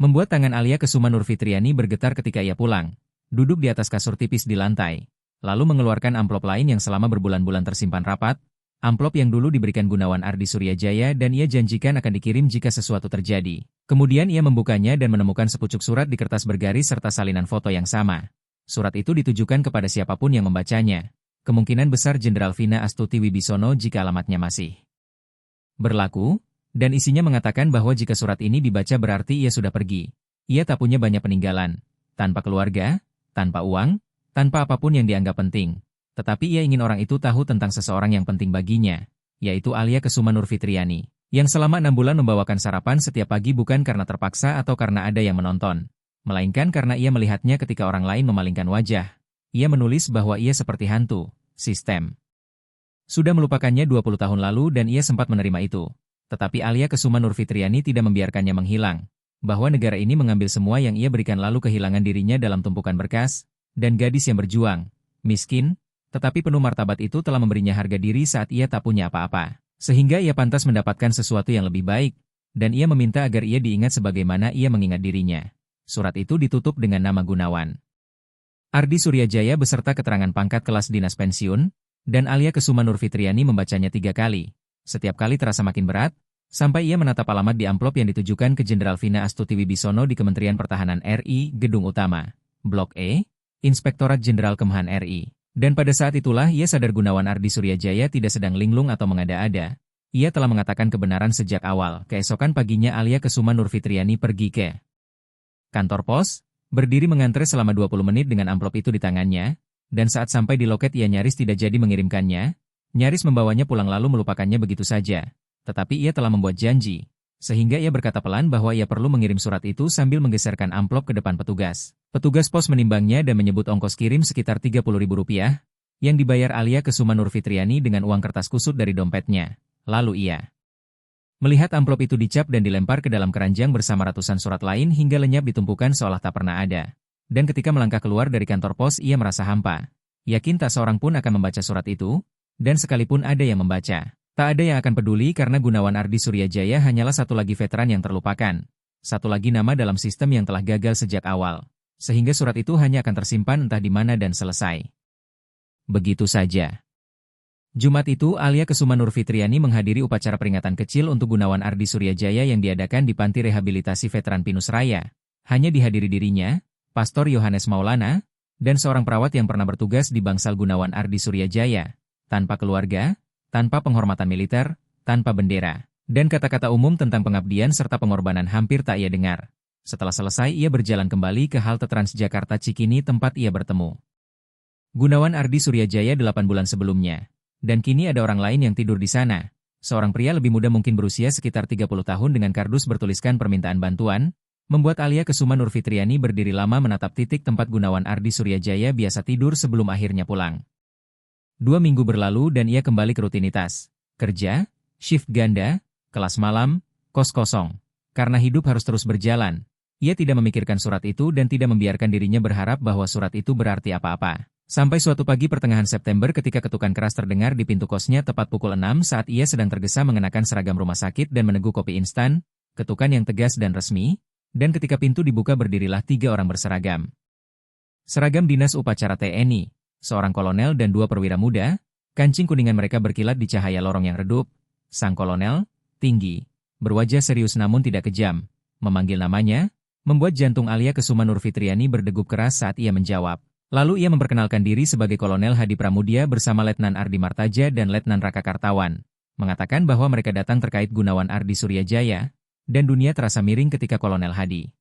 Membuat tangan Alia Kesuma Nurfitriani bergetar ketika ia pulang. Duduk di atas kasur tipis di lantai, lalu mengeluarkan amplop lain yang selama berbulan-bulan tersimpan rapat, amplop yang dulu diberikan Gunawan Ardi Suryajaya dan ia janjikan akan dikirim jika sesuatu terjadi. Kemudian ia membukanya dan menemukan sepucuk surat di kertas bergaris serta salinan foto yang sama. Surat itu ditujukan kepada siapapun yang membacanya. Kemungkinan besar Jenderal Vina Astuti Wibisono jika alamatnya masih berlaku, dan isinya mengatakan bahwa jika surat ini dibaca berarti ia sudah pergi. Ia tak punya banyak peninggalan, tanpa keluarga, tanpa uang, tanpa apapun yang dianggap penting. Tetapi ia ingin orang itu tahu tentang seseorang yang penting baginya, yaitu Alia Kesuma Nurfitriani, yang selama 6 bulan membawakan sarapan setiap pagi bukan karena terpaksa atau karena ada yang menonton, melainkan karena ia melihatnya ketika orang lain memalingkan wajah. Ia menulis bahwa ia seperti hantu, sistem. Sudah melupakannya 20 tahun lalu dan ia sempat menerima itu. Tetapi Alia Kesuma Nurfitriani tidak membiarkannya menghilang. Bahwa negara ini mengambil semua yang ia berikan lalu kehilangan dirinya dalam tumpukan berkas, dan gadis yang berjuang, miskin, tetapi penuh martabat itu telah memberinya harga diri saat ia tak punya apa-apa. Sehingga ia pantas mendapatkan sesuatu yang lebih baik, dan ia meminta agar ia diingat sebagaimana ia mengingat dirinya. Surat itu ditutup dengan nama Gunawan Ardi Suryajaya beserta keterangan pangkat kelas dinas pensiun, dan Alia Kesuma Nurfitriani membacanya 3 kali. Setiap kali terasa makin berat, sampai ia menatap alamat di amplop yang ditujukan ke Jenderal Vina Astuti Wibisono di Kementerian Pertahanan RI, Gedung Utama, Blok E, Inspektorat Jenderal Kemhan RI. Dan pada saat itulah ia sadar Gunawan Ardi Suryajaya tidak sedang linglung atau mengada-ada. Ia telah mengatakan kebenaran sejak awal. Keesokan paginya Alia Kesuma Nurfitriani pergi ke kantor pos, berdiri mengantre selama 20 menit dengan amplop itu di tangannya, dan saat sampai di loket ia nyaris tidak jadi mengirimkannya, nyaris membawanya pulang lalu melupakannya begitu saja. Tetapi ia telah membuat janji, sehingga ia berkata pelan bahwa ia perlu mengirim surat itu sambil menggeserkan amplop ke depan petugas. Petugas pos menimbangnya dan menyebut ongkos kirim sekitar Rp30.000, yang dibayar Alia Kesuma Nurfitriani dengan uang kertas kusut dari dompetnya. Lalu ia melihat amplop itu dicap dan dilempar ke dalam keranjang bersama ratusan surat lain hingga lenyap ditumpukan seolah tak pernah ada. Dan ketika melangkah keluar dari kantor pos ia merasa hampa. Yakin tak seorang pun akan membaca surat itu, dan sekalipun ada yang membaca, tak ada yang akan peduli karena Gunawan Ardi Suryajaya hanyalah satu lagi veteran yang terlupakan. Satu lagi nama dalam sistem yang telah gagal sejak awal. Sehingga surat itu hanya akan tersimpan entah di mana dan selesai. Begitu saja. Jumat itu Alia Kesuma Nurfitriani menghadiri upacara peringatan kecil untuk Gunawan Ardi Suryajaya yang diadakan di Panti Rehabilitasi Veteran Pinus Raya. Hanya dihadiri dirinya, Pastor Yohanes Maulana, dan seorang perawat yang pernah bertugas di bangsal Gunawan Ardi Suryajaya. Tanpa keluarga, tanpa penghormatan militer, tanpa bendera, dan kata-kata umum tentang pengabdian serta pengorbanan hampir tak ia dengar. Setelah selesai ia berjalan kembali ke halte Transjakarta Cikini tempat ia bertemu Gunawan Ardi Suryajaya 8 bulan sebelumnya. Dan kini ada orang lain yang tidur di sana. Seorang pria lebih muda mungkin berusia sekitar 30 tahun dengan kardus bertuliskan permintaan bantuan, membuat Alia Kesuma Nurfitriani berdiri lama menatap titik tempat Gunawan Ardi Suryajaya biasa tidur sebelum akhirnya pulang. 2 minggu berlalu dan ia kembali ke rutinitas. Kerja, shift ganda, kelas malam, kos kosong. Karena hidup harus terus berjalan. Ia tidak memikirkan surat itu dan tidak membiarkan dirinya berharap bahwa surat itu berarti apa-apa. Sampai suatu pagi pertengahan September ketika ketukan keras terdengar di pintu kosnya tepat pukul 6 saat ia sedang tergesa mengenakan seragam rumah sakit dan meneguk kopi instan, ketukan yang tegas dan resmi, dan ketika pintu dibuka berdirilah 3 orang berseragam. Seragam dinas upacara TNI, seorang kolonel dan dua perwira muda, kancing kuningan mereka berkilat di cahaya lorong yang redup. Sang kolonel, tinggi, berwajah serius namun tidak kejam, memanggil namanya, membuat jantung Alia Kesuma Nurfitriani berdegup keras saat ia menjawab. Lalu ia memperkenalkan diri sebagai Kolonel Hadi Pramudia bersama Letnan Ardi Martaja dan Letnan Raka Kartawan, mengatakan bahwa mereka datang terkait Gunawan Ardi Suryajaya, dan dunia terasa miring ketika Kolonel Hadi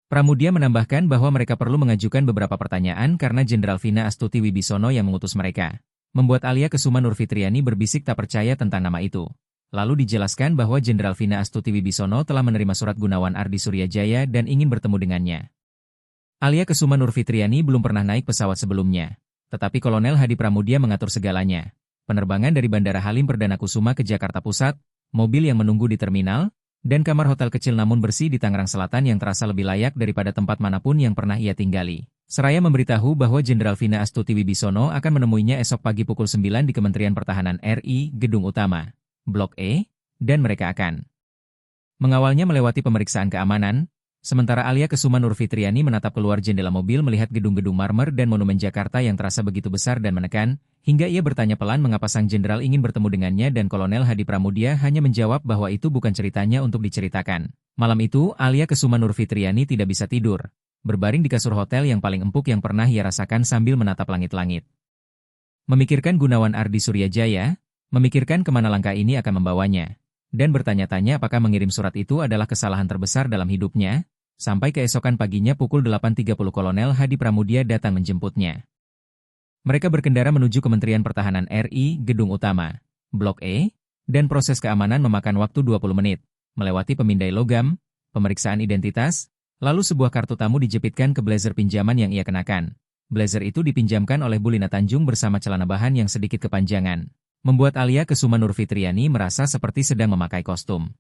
Pramudia menambahkan bahwa mereka perlu mengajukan beberapa pertanyaan karena Jenderal Vina Astuti Wibisono yang mengutus mereka. Membuat Alia Kesuma Nurfitriani berbisik tak percaya tentang nama itu. Lalu dijelaskan bahwa Jenderal Vina Astuti Wibisono telah menerima surat Gunawan Ardi Suryajaya dan ingin bertemu dengannya. Alia Kesuma Nurfitriani belum pernah naik pesawat sebelumnya. Tetapi Kolonel Hadi Pramudia mengatur segalanya. Penerbangan dari Bandara Halim Perdana Kusuma ke Jakarta Pusat, mobil yang menunggu di terminal, dan kamar hotel kecil namun bersih di Tangerang Selatan yang terasa lebih layak daripada tempat manapun yang pernah ia tinggali. Seraya memberitahu bahwa Jenderal Vina Astuti Wibisono akan menemuinya esok pagi pukul 9 di Kementerian Pertahanan RI, Gedung Utama, Blok E, dan mereka akan mengawalnya melewati pemeriksaan keamanan, sementara Alia Kesuma Nurfitriani menatap keluar jendela mobil melihat gedung-gedung marmer dan monumen Jakarta yang terasa begitu besar dan menekan, hingga ia bertanya pelan mengapa sang jenderal ingin bertemu dengannya dan Kolonel Hadi Pramudia hanya menjawab bahwa itu bukan ceritanya untuk diceritakan. Malam itu, Alia Kesuma Nurfitriani tidak bisa tidur, berbaring di kasur hotel yang paling empuk yang pernah ia rasakan sambil menatap langit-langit. Memikirkan Gunawan Ardi Suryajaya, memikirkan kemana langkah ini akan membawanya, dan bertanya-tanya apakah mengirim surat itu adalah kesalahan terbesar dalam hidupnya, sampai keesokan paginya pukul 8.30 Kolonel Hadi Pramudia datang menjemputnya. Mereka berkendara menuju Kementerian Pertahanan RI, Gedung Utama, Blok E, dan proses keamanan memakan waktu 20 menit, melewati pemindai logam, pemeriksaan identitas, lalu sebuah kartu tamu dijepitkan ke blazer pinjaman yang ia kenakan. Blazer itu dipinjamkan oleh Bulina Tanjung bersama celana bahan yang sedikit kepanjangan, membuat Alia Kesuma Nurfitriani merasa seperti sedang memakai kostum.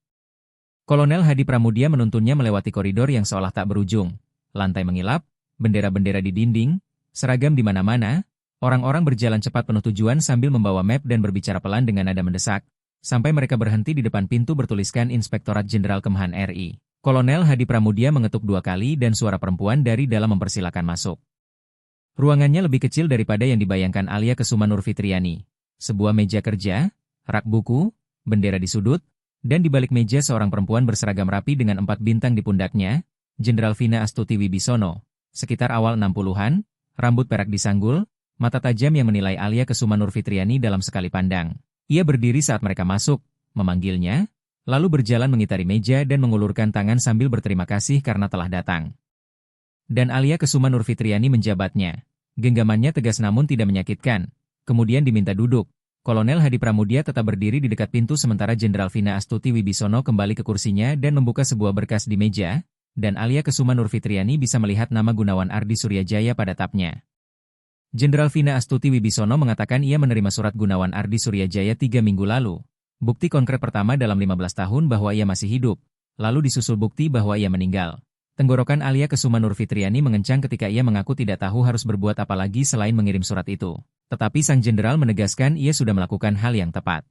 Kolonel Hadi Pramudia menuntunnya melewati koridor yang seolah tak berujung, lantai mengilap, bendera-bendera di dinding, seragam di mana-mana. Orang-orang berjalan cepat penuh tujuan sambil membawa map dan berbicara pelan dengan nada mendesak, sampai mereka berhenti di depan pintu bertuliskan Inspektorat Jenderal Kemhan RI. Kolonel Hadi Pramudia mengetuk 2 kali dan suara perempuan dari dalam mempersilakan masuk. Ruangannya lebih kecil daripada yang dibayangkan Alia Kesuma Nurfitriani. Sebuah meja kerja, rak buku, bendera di sudut, dan di balik meja seorang perempuan berseragam rapi dengan 4 bintang di pundaknya, Jenderal Vina Astuti Wibisono, sekitar awal 60-an, rambut perak disanggul, mata tajam yang menilai Alia Kesuma Nurfitriani dalam sekali pandang. Ia berdiri saat mereka masuk, memanggilnya, lalu berjalan mengitari meja dan mengulurkan tangan sambil berterima kasih karena telah datang. Dan Alia Kesuma Nurfitriani menjabatnya. Genggamannya tegas namun tidak menyakitkan. Kemudian diminta duduk. Kolonel Hadi Pramudia tetap berdiri di dekat pintu sementara Jenderal Vina Astuti Wibisono kembali ke kursinya dan membuka sebuah berkas di meja, dan Alia Kesuma Nurfitriani bisa melihat nama Gunawan Ardi Suryajaya pada tapnya. Jenderal Vina Astuti Wibisono mengatakan ia menerima surat Gunawan Ardi Suryajaya 3 minggu lalu. Bukti konkret pertama dalam 15 tahun bahwa ia masih hidup, lalu disusul bukti bahwa ia meninggal. Tenggorokan Alia Kesuma Nurfitriani mengencang ketika ia mengaku tidak tahu harus berbuat apa lagi selain mengirim surat itu. Tetapi sang jenderal menegaskan ia sudah melakukan hal yang tepat.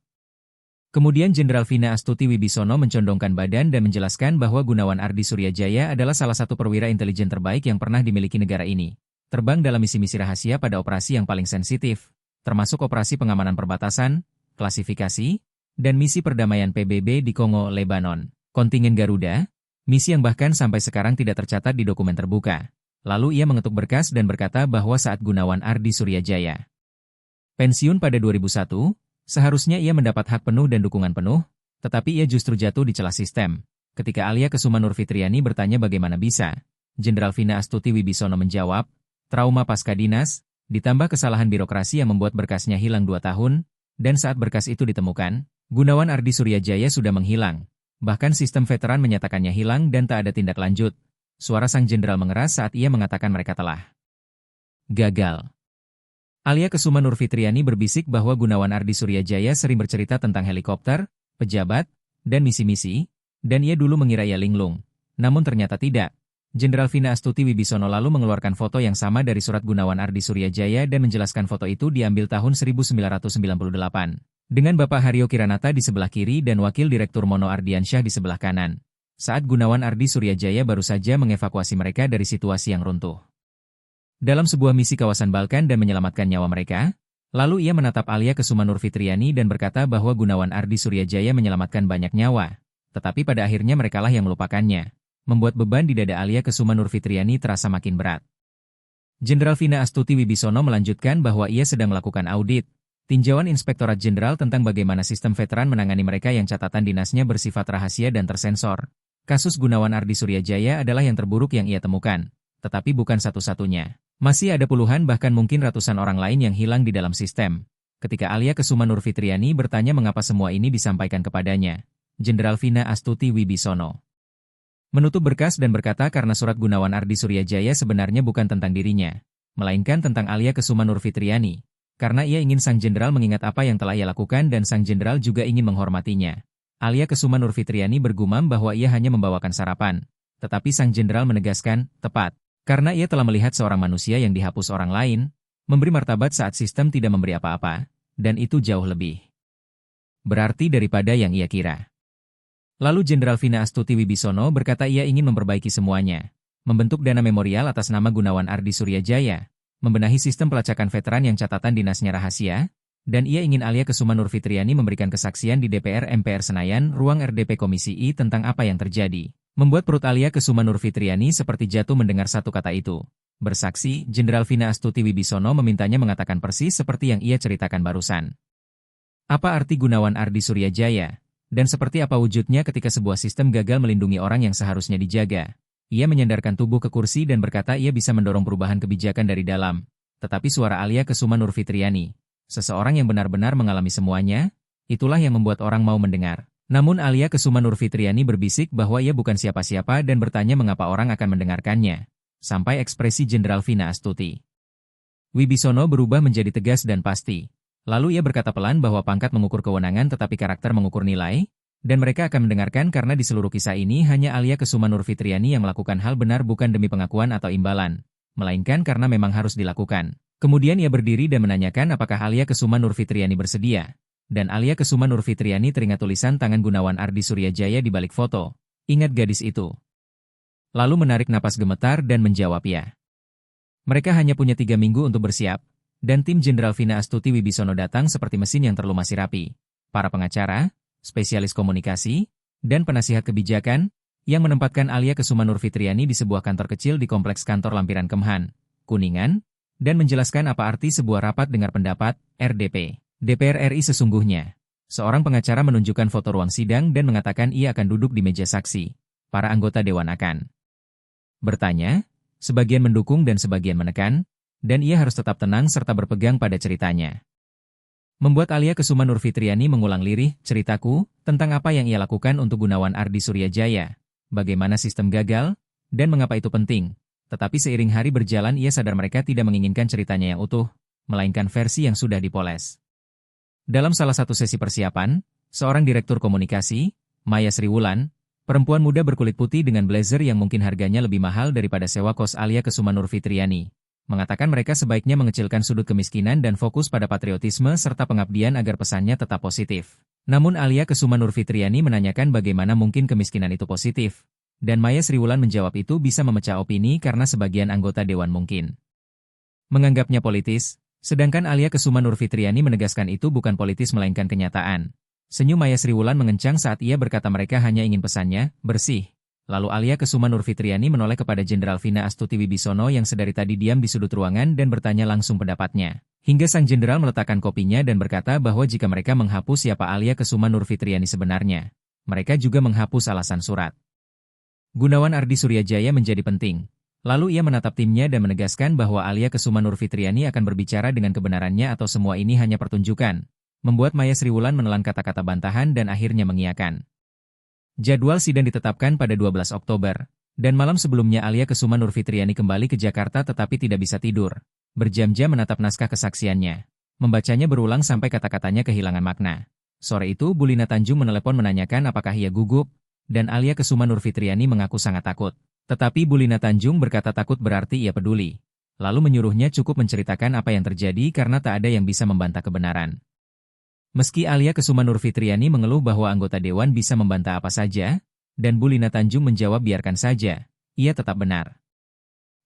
Kemudian Jenderal Vina Astuti Wibisono mencondongkan badan dan menjelaskan bahwa Gunawan Ardi Suryajaya adalah salah satu perwira intelijen terbaik yang pernah dimiliki negara ini. Terbang dalam misi-misi rahasia pada operasi yang paling sensitif, termasuk operasi pengamanan perbatasan, klasifikasi, dan misi perdamaian PBB di Kongo, Lebanon. Kontingen Garuda, misi yang bahkan sampai sekarang tidak tercatat di dokumen terbuka. Lalu ia mengetuk berkas dan berkata bahwa saat Gunawan Ardi Suryajaya pensiun pada 2001, seharusnya ia mendapat hak penuh dan dukungan penuh, tetapi ia justru jatuh di celah sistem. Ketika Alia Kesuma Nurfitriani bertanya bagaimana bisa, Jenderal Vina Astuti Wibisono menjawab, trauma pasca dinas, ditambah kesalahan birokrasi yang membuat berkasnya hilang 2 tahun, dan saat berkas itu ditemukan, Gunawan Ardi Suryajaya sudah menghilang. Bahkan sistem veteran menyatakannya hilang dan tak ada tindak lanjut. Suara sang jenderal mengeras saat ia mengatakan mereka telah gagal. Alia Kesuma Nurfitriani berbisik bahwa Gunawan Ardi Suryajaya sering bercerita tentang helikopter, pejabat, dan misi-misi, dan ia dulu mengira ia linglung. Namun ternyata tidak. Jenderal Vina Astuti Wibisono lalu mengeluarkan foto yang sama dari surat Gunawan Ardi Suryajaya dan menjelaskan foto itu diambil tahun 1998. Dengan Bapak Haryo Kiranata di sebelah kiri dan Wakil Direktur Mono Ardiansyah di sebelah kanan. Saat Gunawan Ardi Suryajaya baru saja mengevakuasi mereka dari situasi yang runtuh. dalam sebuah misi kawasan Balkan dan menyelamatkan nyawa mereka. Lalu ia menatap Alia Kesuma Nurfitriani dan berkata bahwa Gunawan Ardi Suryajaya menyelamatkan banyak nyawa. Tetapi pada akhirnya merekalah yang melupakannya. Membuat beban di dada Alia Kesuma Nurfitriani terasa makin berat. Jenderal Vina Astuti Wibisono melanjutkan bahwa ia sedang melakukan audit tinjauan Inspektorat Jenderal tentang bagaimana sistem veteran menangani mereka yang catatan dinasnya bersifat rahasia dan tersensor. Kasus Gunawan Ardi Suryajaya adalah yang terburuk yang ia temukan. Tetapi bukan satu-satunya. Masih ada puluhan bahkan mungkin ratusan orang lain yang hilang di dalam sistem. Ketika Alia Kesuma Nurfitriani bertanya mengapa semua ini disampaikan kepadanya, Jenderal Vina Astuti Wibisono menutup berkas dan berkata karena surat Gunawan Ardi Suryajaya sebenarnya bukan tentang dirinya, melainkan tentang Alia Kesuma Nurfitriani. Karena ia ingin sang jenderal mengingat apa yang telah ia lakukan dan sang jenderal juga ingin menghormatinya. Alia Kesuma Nurfitriani bergumam bahwa ia hanya membawakan sarapan. Tetapi sang jenderal menegaskan, tepat. Karena ia telah melihat seorang manusia yang dihapus orang lain, memberi martabat saat sistem tidak memberi apa-apa, dan itu jauh lebih berarti daripada yang ia kira. Lalu Jenderal Vina Astuti Wibisono berkata ia ingin memperbaiki semuanya, membentuk dana memorial atas nama Gunawan Ardi Suryajaya, membenahi sistem pelacakan veteran yang catatan dinasnya rahasia, dan ia ingin Alia Kesuma Nurfitriani memberikan kesaksian di DPR MPR Senayan, ruang RDP Komisi I tentang apa yang terjadi. Membuat perut Alia Kesuma Nurfitriani seperti jatuh mendengar satu kata itu. Bersaksi, Jenderal Vina Astuti Wibisono memintanya mengatakan persis seperti yang ia ceritakan barusan. Apa arti Gunawan Ardi Suryajaya? Dan seperti apa wujudnya ketika sebuah sistem gagal melindungi orang yang seharusnya dijaga? Ia menyandarkan tubuh ke kursi dan berkata ia bisa mendorong perubahan kebijakan dari dalam. Tetapi suara Alia Kesuma Nurfitriani, seseorang yang benar-benar mengalami semuanya, itulah yang membuat orang mau mendengar. Namun Alia Kesuma Nurfitriani berbisik bahwa ia bukan siapa-siapa dan bertanya mengapa orang akan mendengarkannya. Sampai ekspresi Jenderal Vina Astuti Wibisono berubah menjadi tegas dan pasti. Lalu ia berkata pelan bahwa pangkat mengukur kewenangan tetapi karakter mengukur nilai, dan mereka akan mendengarkan karena di seluruh kisah ini hanya Alia Kesuma Nurfitriani yang melakukan hal benar bukan demi pengakuan atau imbalan, melainkan karena memang harus dilakukan. Kemudian ia berdiri dan menanyakan apakah Alia Kesuma Nurfitriani bersedia. Dan Alia Kesuma Nurfitriani teringat tulisan tangan Gunawan Ardi Suryajaya di balik foto. Ingat gadis itu. Lalu menarik napas gemetar dan menjawab ya. Mereka hanya punya 3 minggu untuk bersiap, dan tim Jenderal Vina Astuti Wibisono datang seperti mesin yang terlumasi rapi. Para pengacara, spesialis komunikasi, dan penasihat kebijakan, yang menempatkan Alia Kesuma Nurfitriani di sebuah kantor kecil di Kompleks Kantor Lampiran Kemhan, Kuningan, dan menjelaskan apa arti sebuah rapat dengar pendapat, RDP. DPR RI sesungguhnya. Seorang pengacara menunjukkan foto ruang sidang dan mengatakan ia akan duduk di meja saksi. Para anggota dewan akan bertanya, sebagian mendukung dan sebagian menekan, dan ia harus tetap tenang serta berpegang pada ceritanya. Membuat Alia Kesuma Nurfitriani mengulang lirih, ceritaku, tentang apa yang ia lakukan untuk Gunawan Ardi Suryajaya, bagaimana sistem gagal, dan mengapa itu penting. Tetapi seiring hari berjalan ia sadar mereka tidak menginginkan ceritanya yang utuh, melainkan versi yang sudah dipoles. Dalam salah satu sesi persiapan, seorang direktur komunikasi, Maya Sriwulan, perempuan muda berkulit putih dengan blazer yang mungkin harganya lebih mahal daripada sewa kos Alia Kesuma Nurfitriani, mengatakan mereka sebaiknya mengecilkan sudut kemiskinan dan fokus pada patriotisme serta pengabdian agar pesannya tetap positif. Namun Alia Kesuma Nurfitriani menanyakan bagaimana mungkin kemiskinan itu positif, dan Maya Sriwulan menjawab itu bisa memecah opini karena sebagian anggota dewan mungkin menganggapnya politis. Sedangkan Alia Kesuma Nurfitriani menegaskan itu bukan politis melainkan kenyataan. Senyum Maya Sriwulan mengencang saat ia berkata mereka hanya ingin pesannya, bersih. Lalu Alia Kesuma Nurfitriani menoleh kepada Jenderal Vina Astuti Wibisono yang sedari tadi diam di sudut ruangan dan bertanya langsung pendapatnya. Hingga sang jenderal meletakkan kopinya dan berkata bahwa jika mereka menghapus siapa Alia Kesuma Nurfitriani sebenarnya, mereka juga menghapus alasan surat Gunawan Ardi Suryajaya menjadi penting. Lalu ia menatap timnya dan menegaskan bahwa Alia Kesuma Nurfitriani akan berbicara dengan kebenarannya atau semua ini hanya pertunjukan. Membuat Maya Sriwulan menelan kata-kata bantahan dan akhirnya mengiyakan. Jadwal sidang ditetapkan pada 12 Oktober, dan malam sebelumnya Alia Kesuma Nurfitriani kembali ke Jakarta tetapi tidak bisa tidur. Berjam-jam menatap naskah kesaksiannya. Membacanya berulang sampai kata-katanya kehilangan makna. Sore itu Bulina Tanjung menelepon menanyakan apakah ia gugup, dan Alia Kesuma Nurfitriani mengaku sangat takut. Tetapi Bulina Tanjung berkata takut berarti ia peduli. Lalu menyuruhnya cukup menceritakan apa yang terjadi karena tak ada yang bisa membantah kebenaran. Meski Alia Kesuma Nurfitriani mengeluh bahwa anggota dewan bisa membantah apa saja, dan Bulina Tanjung menjawab biarkan saja, ia tetap benar.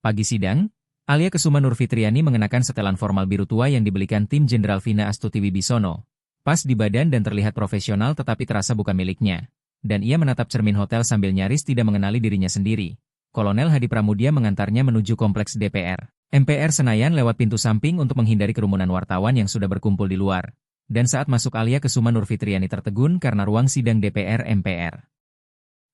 Pagi sidang, Alia Kesuma Nurfitriani mengenakan setelan formal biru tua yang dibelikan tim Jenderal Vina Astuti Wibisono. Pas di badan dan terlihat profesional tetapi terasa bukan miliknya. Dan ia menatap cermin hotel sambil nyaris tidak mengenali dirinya sendiri. Kolonel Hadi Pramudia mengantarnya menuju kompleks DPR MPR Senayan lewat pintu samping untuk menghindari kerumunan wartawan yang sudah berkumpul di luar. Dan saat masuk Alia Kesuma Nurfitriani tertegun karena ruang sidang DPR MPR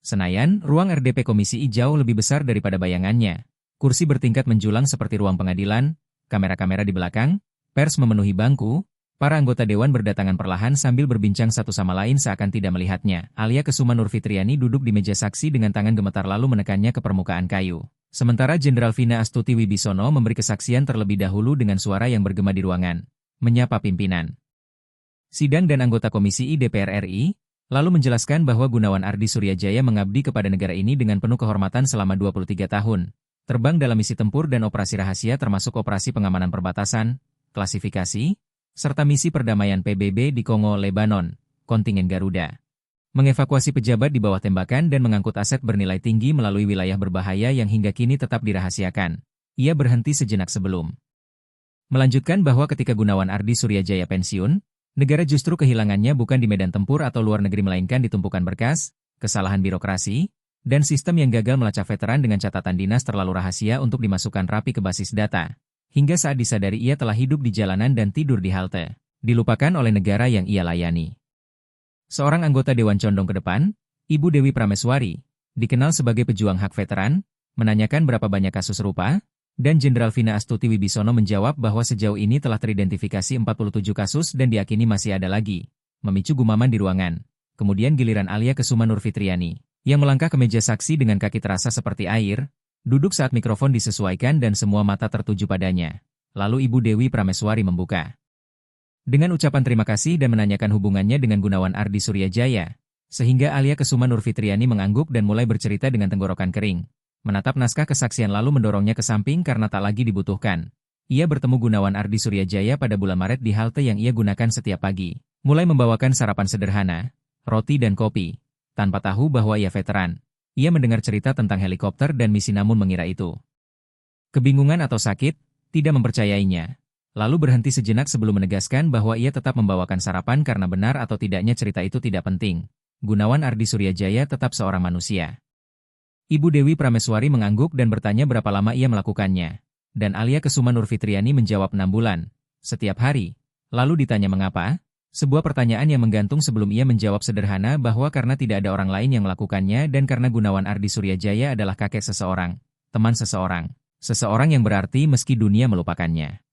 Senayan, ruang RDP Komisi I jauh lebih besar daripada bayangannya. Kursi bertingkat menjulang seperti ruang pengadilan, kamera-kamera di belakang, pers memenuhi bangku, para anggota dewan berdatangan perlahan sambil berbincang satu sama lain seakan tidak melihatnya. Alia Kesuma Nurfitriani duduk di meja saksi dengan tangan gemetar lalu menekannya ke permukaan kayu. Sementara Jenderal Vina Astuti Wibisono memberi kesaksian terlebih dahulu dengan suara yang bergema di ruangan. Menyapa pimpinan sidang dan anggota Komisi I DPR RI, lalu menjelaskan bahwa Gunawan Ardi Suryajaya mengabdi kepada negara ini dengan penuh kehormatan selama 23 tahun. Terbang dalam misi tempur dan operasi rahasia termasuk operasi pengamanan perbatasan, klasifikasi, serta misi perdamaian PBB di Kongo, Lebanon, kontingen Garuda. Mengevakuasi pejabat di bawah tembakan dan mengangkut aset bernilai tinggi melalui wilayah berbahaya yang hingga kini tetap dirahasiakan. Ia berhenti sejenak sebelum melanjutkan bahwa ketika Gunawan Ardi Suryajaya pensiun, negara justru kehilangannya bukan di medan tempur atau luar negeri melainkan di tumpukan berkas, kesalahan birokrasi, dan sistem yang gagal melacak veteran dengan catatan dinas terlalu rahasia untuk dimasukkan rapi ke basis data. Hingga saat disadari ia telah hidup di jalanan dan tidur di halte, dilupakan oleh negara yang ia layani. Seorang anggota Dewan condong ke depan, Ibu Dewi Prameswari, dikenal sebagai pejuang hak veteran, menanyakan berapa banyak kasus serupa, dan Jenderal Vina Astuti Wibisono menjawab bahwa sejauh ini telah teridentifikasi 47 kasus dan diyakini masih ada lagi, memicu gumaman di ruangan. Kemudian giliran Alia Kesuma Nurfitriani yang melangkah ke meja saksi dengan kaki terasa seperti air, duduk saat mikrofon disesuaikan dan semua mata tertuju padanya. Lalu Ibu Dewi Prameswari membuka dengan ucapan terima kasih dan menanyakan hubungannya dengan Gunawan Ardi Suryajaya, sehingga Alia Kesuma Nurfitriani mengangguk dan mulai bercerita dengan tenggorokan kering. Menatap naskah kesaksian lalu mendorongnya ke samping karena tak lagi dibutuhkan. Ia bertemu Gunawan Ardi Suryajaya pada bulan Maret di halte yang ia gunakan setiap pagi. Mulai membawakan sarapan sederhana, roti dan kopi. Tanpa tahu bahwa ia veteran, ia mendengar cerita tentang helikopter dan misi namun mengira itu kebingungan atau sakit, tidak mempercayainya. Lalu berhenti sejenak sebelum menegaskan bahwa ia tetap membawakan sarapan karena benar atau tidaknya cerita itu tidak penting. Gunawan Ardi Suryajaya tetap seorang manusia. Ibu Dewi Prameswari mengangguk dan bertanya berapa lama ia melakukannya. Dan Alia Kesuma Nurfitriani menjawab 6 bulan, setiap hari. Lalu ditanya mengapa? Sebuah pertanyaan yang menggantung sebelum ia menjawab sederhana bahwa karena tidak ada orang lain yang melakukannya dan karena Gunawan Ardi Suryajaya adalah kakek seseorang, teman seseorang, seseorang yang berarti meski dunia melupakannya.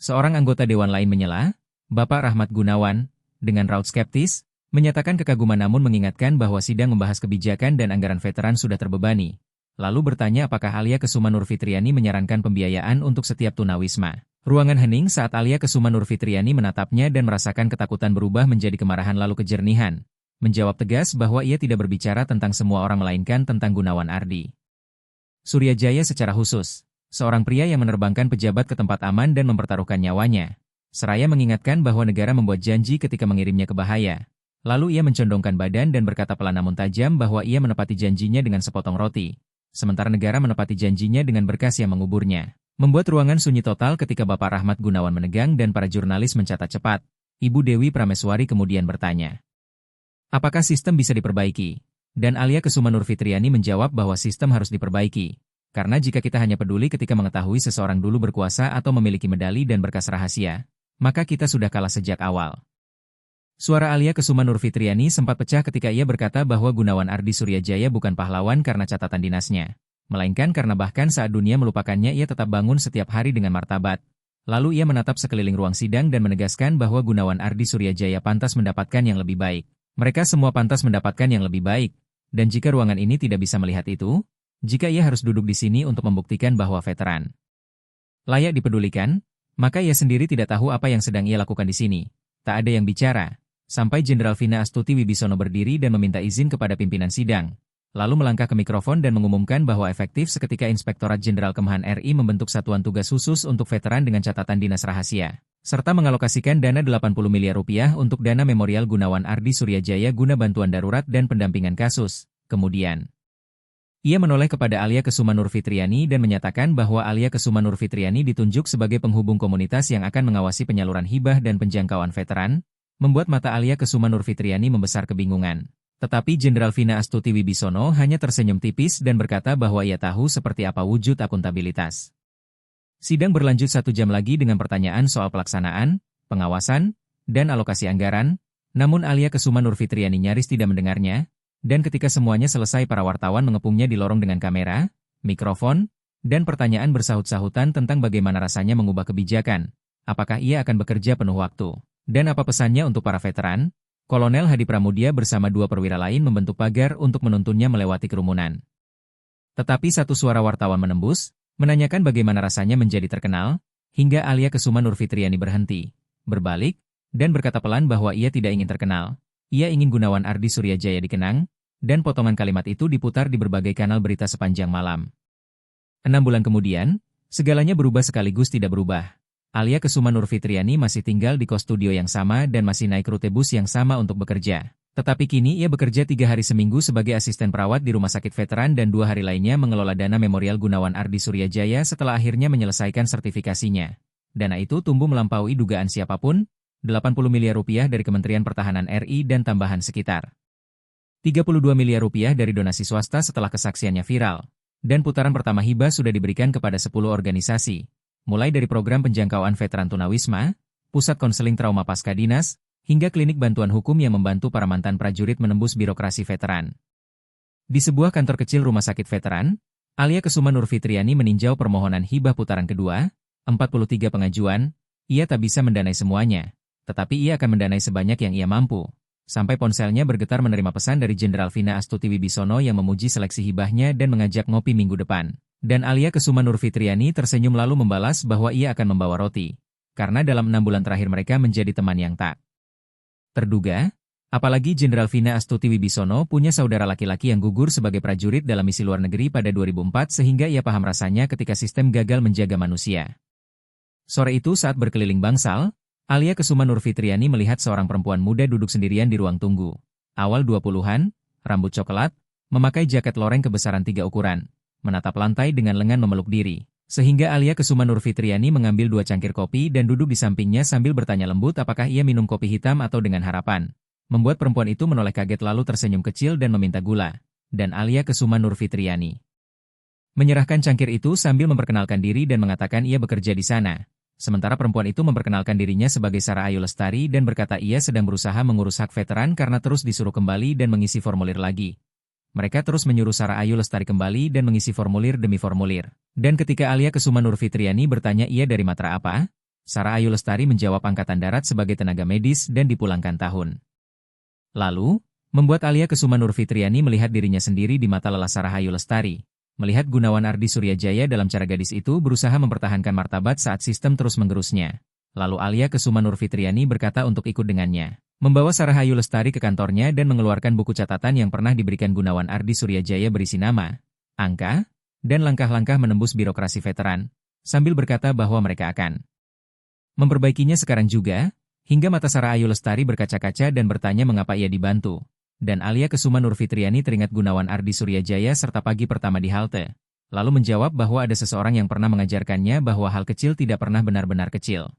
Seorang anggota dewan lain menyela, Bapak Rahmat Gunawan, dengan raut skeptis, menyatakan kekaguman namun mengingatkan bahwa sidang membahas kebijakan dan anggaran veteran sudah terbebani. Lalu bertanya apakah Alia Kesuma Nurfitriani menyarankan pembiayaan untuk setiap tunawisma. Ruangan hening saat Alia Kesuma Nurfitriani menatapnya dan merasakan ketakutan berubah menjadi kemarahan lalu kejernihan. Menjawab tegas bahwa ia tidak berbicara tentang semua orang melainkan tentang Gunawan Ardi Suryajaya secara khusus. Seorang pria yang menerbangkan pejabat ke tempat aman dan mempertaruhkan nyawanya. Seraya mengingatkan bahwa negara membuat janji ketika mengirimnya ke bahaya. Lalu ia mencondongkan badan dan berkata pelan namun tajam bahwa ia menepati janjinya dengan sepotong roti. Sementara negara menepati janjinya dengan berkas yang menguburnya. Membuat ruangan sunyi total ketika Bapak Rahmat Gunawan menegang dan para jurnalis mencatat cepat. Ibu Dewi Prameswari kemudian bertanya, apakah sistem bisa diperbaiki? Dan Alia Kesuma Nurfitriani menjawab bahwa sistem harus diperbaiki. Karena jika kita hanya peduli ketika mengetahui seseorang dulu berkuasa atau memiliki medali dan berkas rahasia, maka kita sudah kalah sejak awal. Suara Alia Kesuma Nurfitriani sempat pecah ketika ia berkata bahwa Gunawan Ardi Suryajaya bukan pahlawan karena catatan dinasnya. Melainkan karena bahkan saat dunia melupakannya ia tetap bangun setiap hari dengan martabat. Lalu ia menatap sekeliling ruang sidang dan menegaskan bahwa Gunawan Ardi Suryajaya pantas mendapatkan yang lebih baik. Mereka semua pantas mendapatkan yang lebih baik. Dan jika ruangan ini tidak bisa melihat itu, jika ia harus duduk di sini untuk membuktikan bahwa veteran layak dipedulikan, maka ia sendiri tidak tahu apa yang sedang ia lakukan di sini. Tak ada yang bicara, sampai Jenderal Vina Astuti Wibisono berdiri dan meminta izin kepada pimpinan sidang. Lalu melangkah ke mikrofon dan mengumumkan bahwa efektif seketika Inspektorat Jenderal Kemhan RI membentuk satuan tugas khusus untuk veteran dengan catatan dinas rahasia, serta mengalokasikan dana 80 miliar rupiah untuk dana memorial Gunawan Ardi Suryajaya guna bantuan darurat dan pendampingan kasus. Kemudian, Ia menoleh kepada Alia Kesuma Nurfitriani dan menyatakan bahwa Alia Kesuma Nurfitriani ditunjuk sebagai penghubung komunitas yang akan mengawasi penyaluran hibah dan penjangkauan veteran, membuat mata Alia Kesuma Nurfitriani membesar kebingungan. Tetapi Jenderal Vina Astuti Wibisono hanya tersenyum tipis dan berkata bahwa ia tahu seperti apa wujud akuntabilitas. Sidang berlanjut 1 jam lagi dengan pertanyaan soal pelaksanaan, pengawasan, dan alokasi anggaran, namun Alia Kesuma Nurfitriani nyaris tidak mendengarnya, dan ketika semuanya selesai para wartawan mengepungnya di lorong dengan kamera, mikrofon, dan pertanyaan bersahut-sahutan tentang bagaimana rasanya mengubah kebijakan, apakah ia akan bekerja penuh waktu, dan apa pesannya untuk para veteran. Kolonel Hadi Pramudia bersama 2 perwira lain membentuk pagar untuk menuntunnya melewati kerumunan. Tetapi satu suara wartawan menembus, menanyakan bagaimana rasanya menjadi terkenal, hingga Alia Kesuma Nurfitriani berhenti, berbalik, dan berkata pelan bahwa ia tidak ingin terkenal. Ia ingin Gunawan Ardi Suryajaya dikenang, dan potongan kalimat itu diputar di berbagai kanal berita sepanjang malam. 6 bulan kemudian, segalanya berubah sekaligus tidak berubah. Alia Kesuma Nurfitriani masih tinggal di kos studio yang sama dan masih naik rute bus yang sama untuk bekerja. Tetapi kini ia bekerja 3 hari seminggu sebagai asisten perawat di rumah sakit veteran dan 2 hari lainnya mengelola dana memorial Gunawan Ardi Suryajaya setelah akhirnya menyelesaikan sertifikasinya. Dana itu tumbuh melampaui dugaan siapapun, 80 miliar rupiah dari Kementerian Pertahanan RI dan tambahan sekitar 32 miliar rupiah dari donasi swasta setelah kesaksiannya viral. Dan putaran pertama hibah sudah diberikan kepada 10 organisasi. Mulai dari program penjangkauan veteran tunawisma, pusat konseling trauma pasca dinas, hingga klinik bantuan hukum yang membantu para mantan prajurit menembus birokrasi veteran. Di sebuah kantor kecil rumah sakit veteran, Alia Kesuma Nurfitriani meninjau permohonan hibah putaran kedua, 43 pengajuan, ia tak bisa mendanai semuanya, tetapi ia akan mendanai sebanyak yang ia mampu. Sampai ponselnya bergetar menerima pesan dari Jenderal Vina Astuti Wibisono yang memuji seleksi hibahnya dan mengajak ngopi minggu depan. Dan Alia Kesuma Nurfitriani tersenyum lalu membalas bahwa ia akan membawa roti. Karena dalam 6 bulan terakhir mereka menjadi teman yang tak terduga. Apalagi Jenderal Vina Astuti Wibisono punya saudara laki-laki yang gugur sebagai prajurit dalam misi luar negeri pada 2004 sehingga ia paham rasanya ketika sistem gagal menjaga manusia. Sore itu saat berkeliling bangsal, Alia Kesuma Nurfitriani melihat seorang perempuan muda duduk sendirian di ruang tunggu. Awal 20-an, rambut coklat, memakai jaket loreng kebesaran 3 ukuran. Menatap lantai dengan lengan memeluk diri, sehingga Alia Kesuma Nurfitriani mengambil 2 cangkir kopi dan duduk di sampingnya sambil bertanya lembut apakah ia minum kopi hitam atau dengan harapan. Membuat perempuan itu menoleh kaget lalu tersenyum kecil dan meminta gula. Dan Alia Kesuma Nurfitriani menyerahkan cangkir itu sambil memperkenalkan diri dan mengatakan ia bekerja di sana. Sementara perempuan itu memperkenalkan dirinya sebagai Sarah Ayu Lestari dan berkata ia sedang berusaha mengurus hak veteran karena terus disuruh kembali dan mengisi formulir lagi. Mereka terus menyuruh Sarah Ayu Lestari kembali dan mengisi formulir demi formulir. Dan ketika Alia Kesuma Nurfitriani bertanya ia dari matra apa, Sarah Ayu Lestari menjawab Angkatan Darat sebagai tenaga medis dan dipulangkan tahun lalu, membuat Alia Kesuma Nurfitriani melihat dirinya sendiri di mata lelah Sarah Ayu Lestari. Melihat Gunawan Ardi Suryajaya dalam cara gadis itu berusaha mempertahankan martabat saat sistem terus menggerusnya. Lalu Alia Kesuma Nurfitriani berkata untuk ikut dengannya. Membawa Sarah Ayu Lestari ke kantornya dan mengeluarkan buku catatan yang pernah diberikan Gunawan Ardi Suryajaya berisi nama, angka, dan langkah-langkah menembus birokrasi veteran, sambil berkata bahwa mereka akan memperbaikinya sekarang juga, hingga mata Sarah Ayu Lestari berkaca-kaca dan bertanya mengapa ia dibantu. Dan Alia Kesuma Nurfitriani teringat Gunawan Ardi Suryajaya serta pagi pertama di halte, lalu menjawab bahwa ada seseorang yang pernah mengajarkannya bahwa hal kecil tidak pernah benar-benar kecil.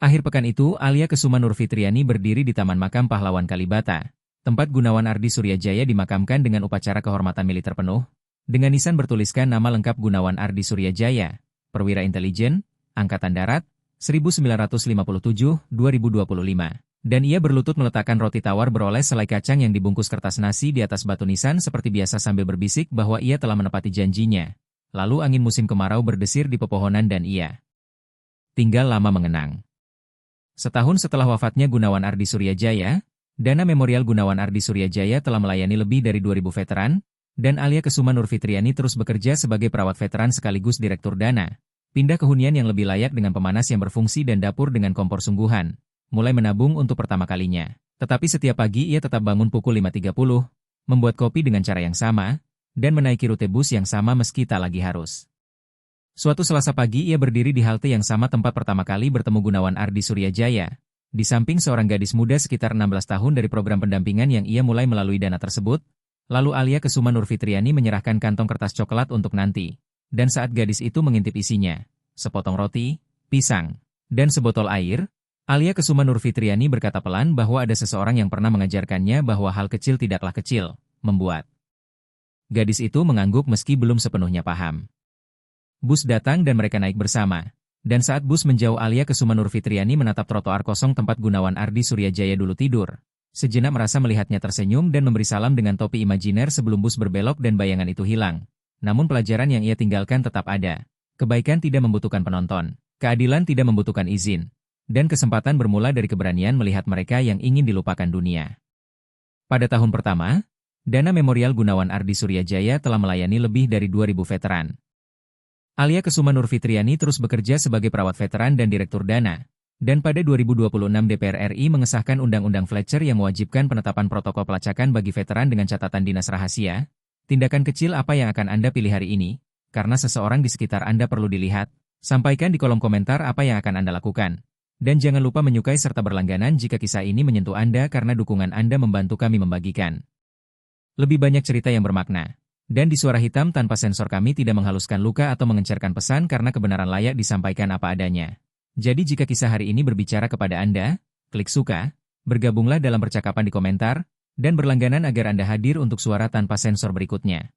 Akhir pekan itu, Alia Kesuma Nurfitriani berdiri di Taman Makam Pahlawan Kalibata, tempat Gunawan Ardi Suryajaya dimakamkan dengan upacara kehormatan militer penuh, dengan nisan bertuliskan nama lengkap Gunawan Ardi Suryajaya, Perwira Intelijen, Angkatan Darat, 1957-2025. Dan ia berlutut meletakkan roti tawar beroles selai kacang yang dibungkus kertas nasi di atas batu nisan seperti biasa sambil berbisik bahwa ia telah menepati janjinya. Lalu angin musim kemarau berdesir di pepohonan dan ia tinggal lama mengenang. Setahun setelah wafatnya Gunawan Ardi Suryajaya, Dana Memorial Gunawan Ardi Suryajaya telah melayani lebih dari 2.000 veteran, dan Alia Kesuma Nurfitriani terus bekerja sebagai perawat veteran sekaligus direktur Dana. Pindah ke hunian yang lebih layak dengan pemanas yang berfungsi dan dapur dengan kompor sungguhan. Mulai menabung untuk pertama kalinya. Tetapi setiap pagi ia tetap bangun pukul 5.30, membuat kopi dengan cara yang sama, dan menaiki rute bus yang sama meski tak lagi harus. Suatu Selasa pagi ia berdiri di halte yang sama tempat pertama kali bertemu Gunawan Ardi Suryajaya. Di samping seorang gadis muda sekitar 16 tahun dari program pendampingan yang ia mulai melalui Dana tersebut, Lalu Alia Kesuma Nurfitriani menyerahkan kantong kertas coklat untuk nanti. Dan saat gadis itu mengintip isinya, sepotong roti, pisang, dan sebotol air, Alia Kesuma Nurfitriani berkata pelan bahwa ada seseorang yang pernah mengajarkannya bahwa hal kecil tidaklah kecil, membuat. Gadis itu mengangguk meski belum sepenuhnya paham. Bus datang dan mereka naik bersama. Dan saat bus menjauh Alia Kesuma Nurfitriani menatap trotoar kosong tempat Gunawan Ardi Suryajaya dulu tidur. Sejenak merasa melihatnya tersenyum dan memberi salam dengan topi imajiner sebelum bus berbelok dan bayangan itu hilang. Namun pelajaran yang ia tinggalkan tetap ada. Kebaikan tidak membutuhkan penonton. Keadilan tidak membutuhkan izin. Dan kesempatan bermula dari keberanian melihat mereka yang ingin dilupakan dunia. Pada tahun pertama, Dana Memorial Gunawan Ardi Suryajaya telah melayani lebih dari 2.000 veteran. Alia Kesuma Nurfitriani terus bekerja sebagai perawat veteran dan direktur Dana. Dan pada 2026 DPR RI mengesahkan Undang-Undang Fletcher yang mewajibkan penetapan protokol pelacakan bagi veteran dengan catatan dinas rahasia. Tindakan kecil apa yang akan Anda pilih hari ini? Karena seseorang di sekitar Anda perlu dilihat. Sampaikan di kolom komentar apa yang akan Anda lakukan. Dan jangan lupa menyukai serta berlangganan jika kisah ini menyentuh Anda karena dukungan Anda membantu kami membagikan lebih banyak cerita yang bermakna. Dan di suara hitam tanpa sensor kami tidak menghaluskan luka atau mengencerkan pesan karena kebenaran layak disampaikan apa adanya. Jadi jika kisah hari ini berbicara kepada Anda, klik suka, bergabunglah dalam percakapan di komentar, dan berlangganan agar Anda hadir untuk suara tanpa sensor berikutnya.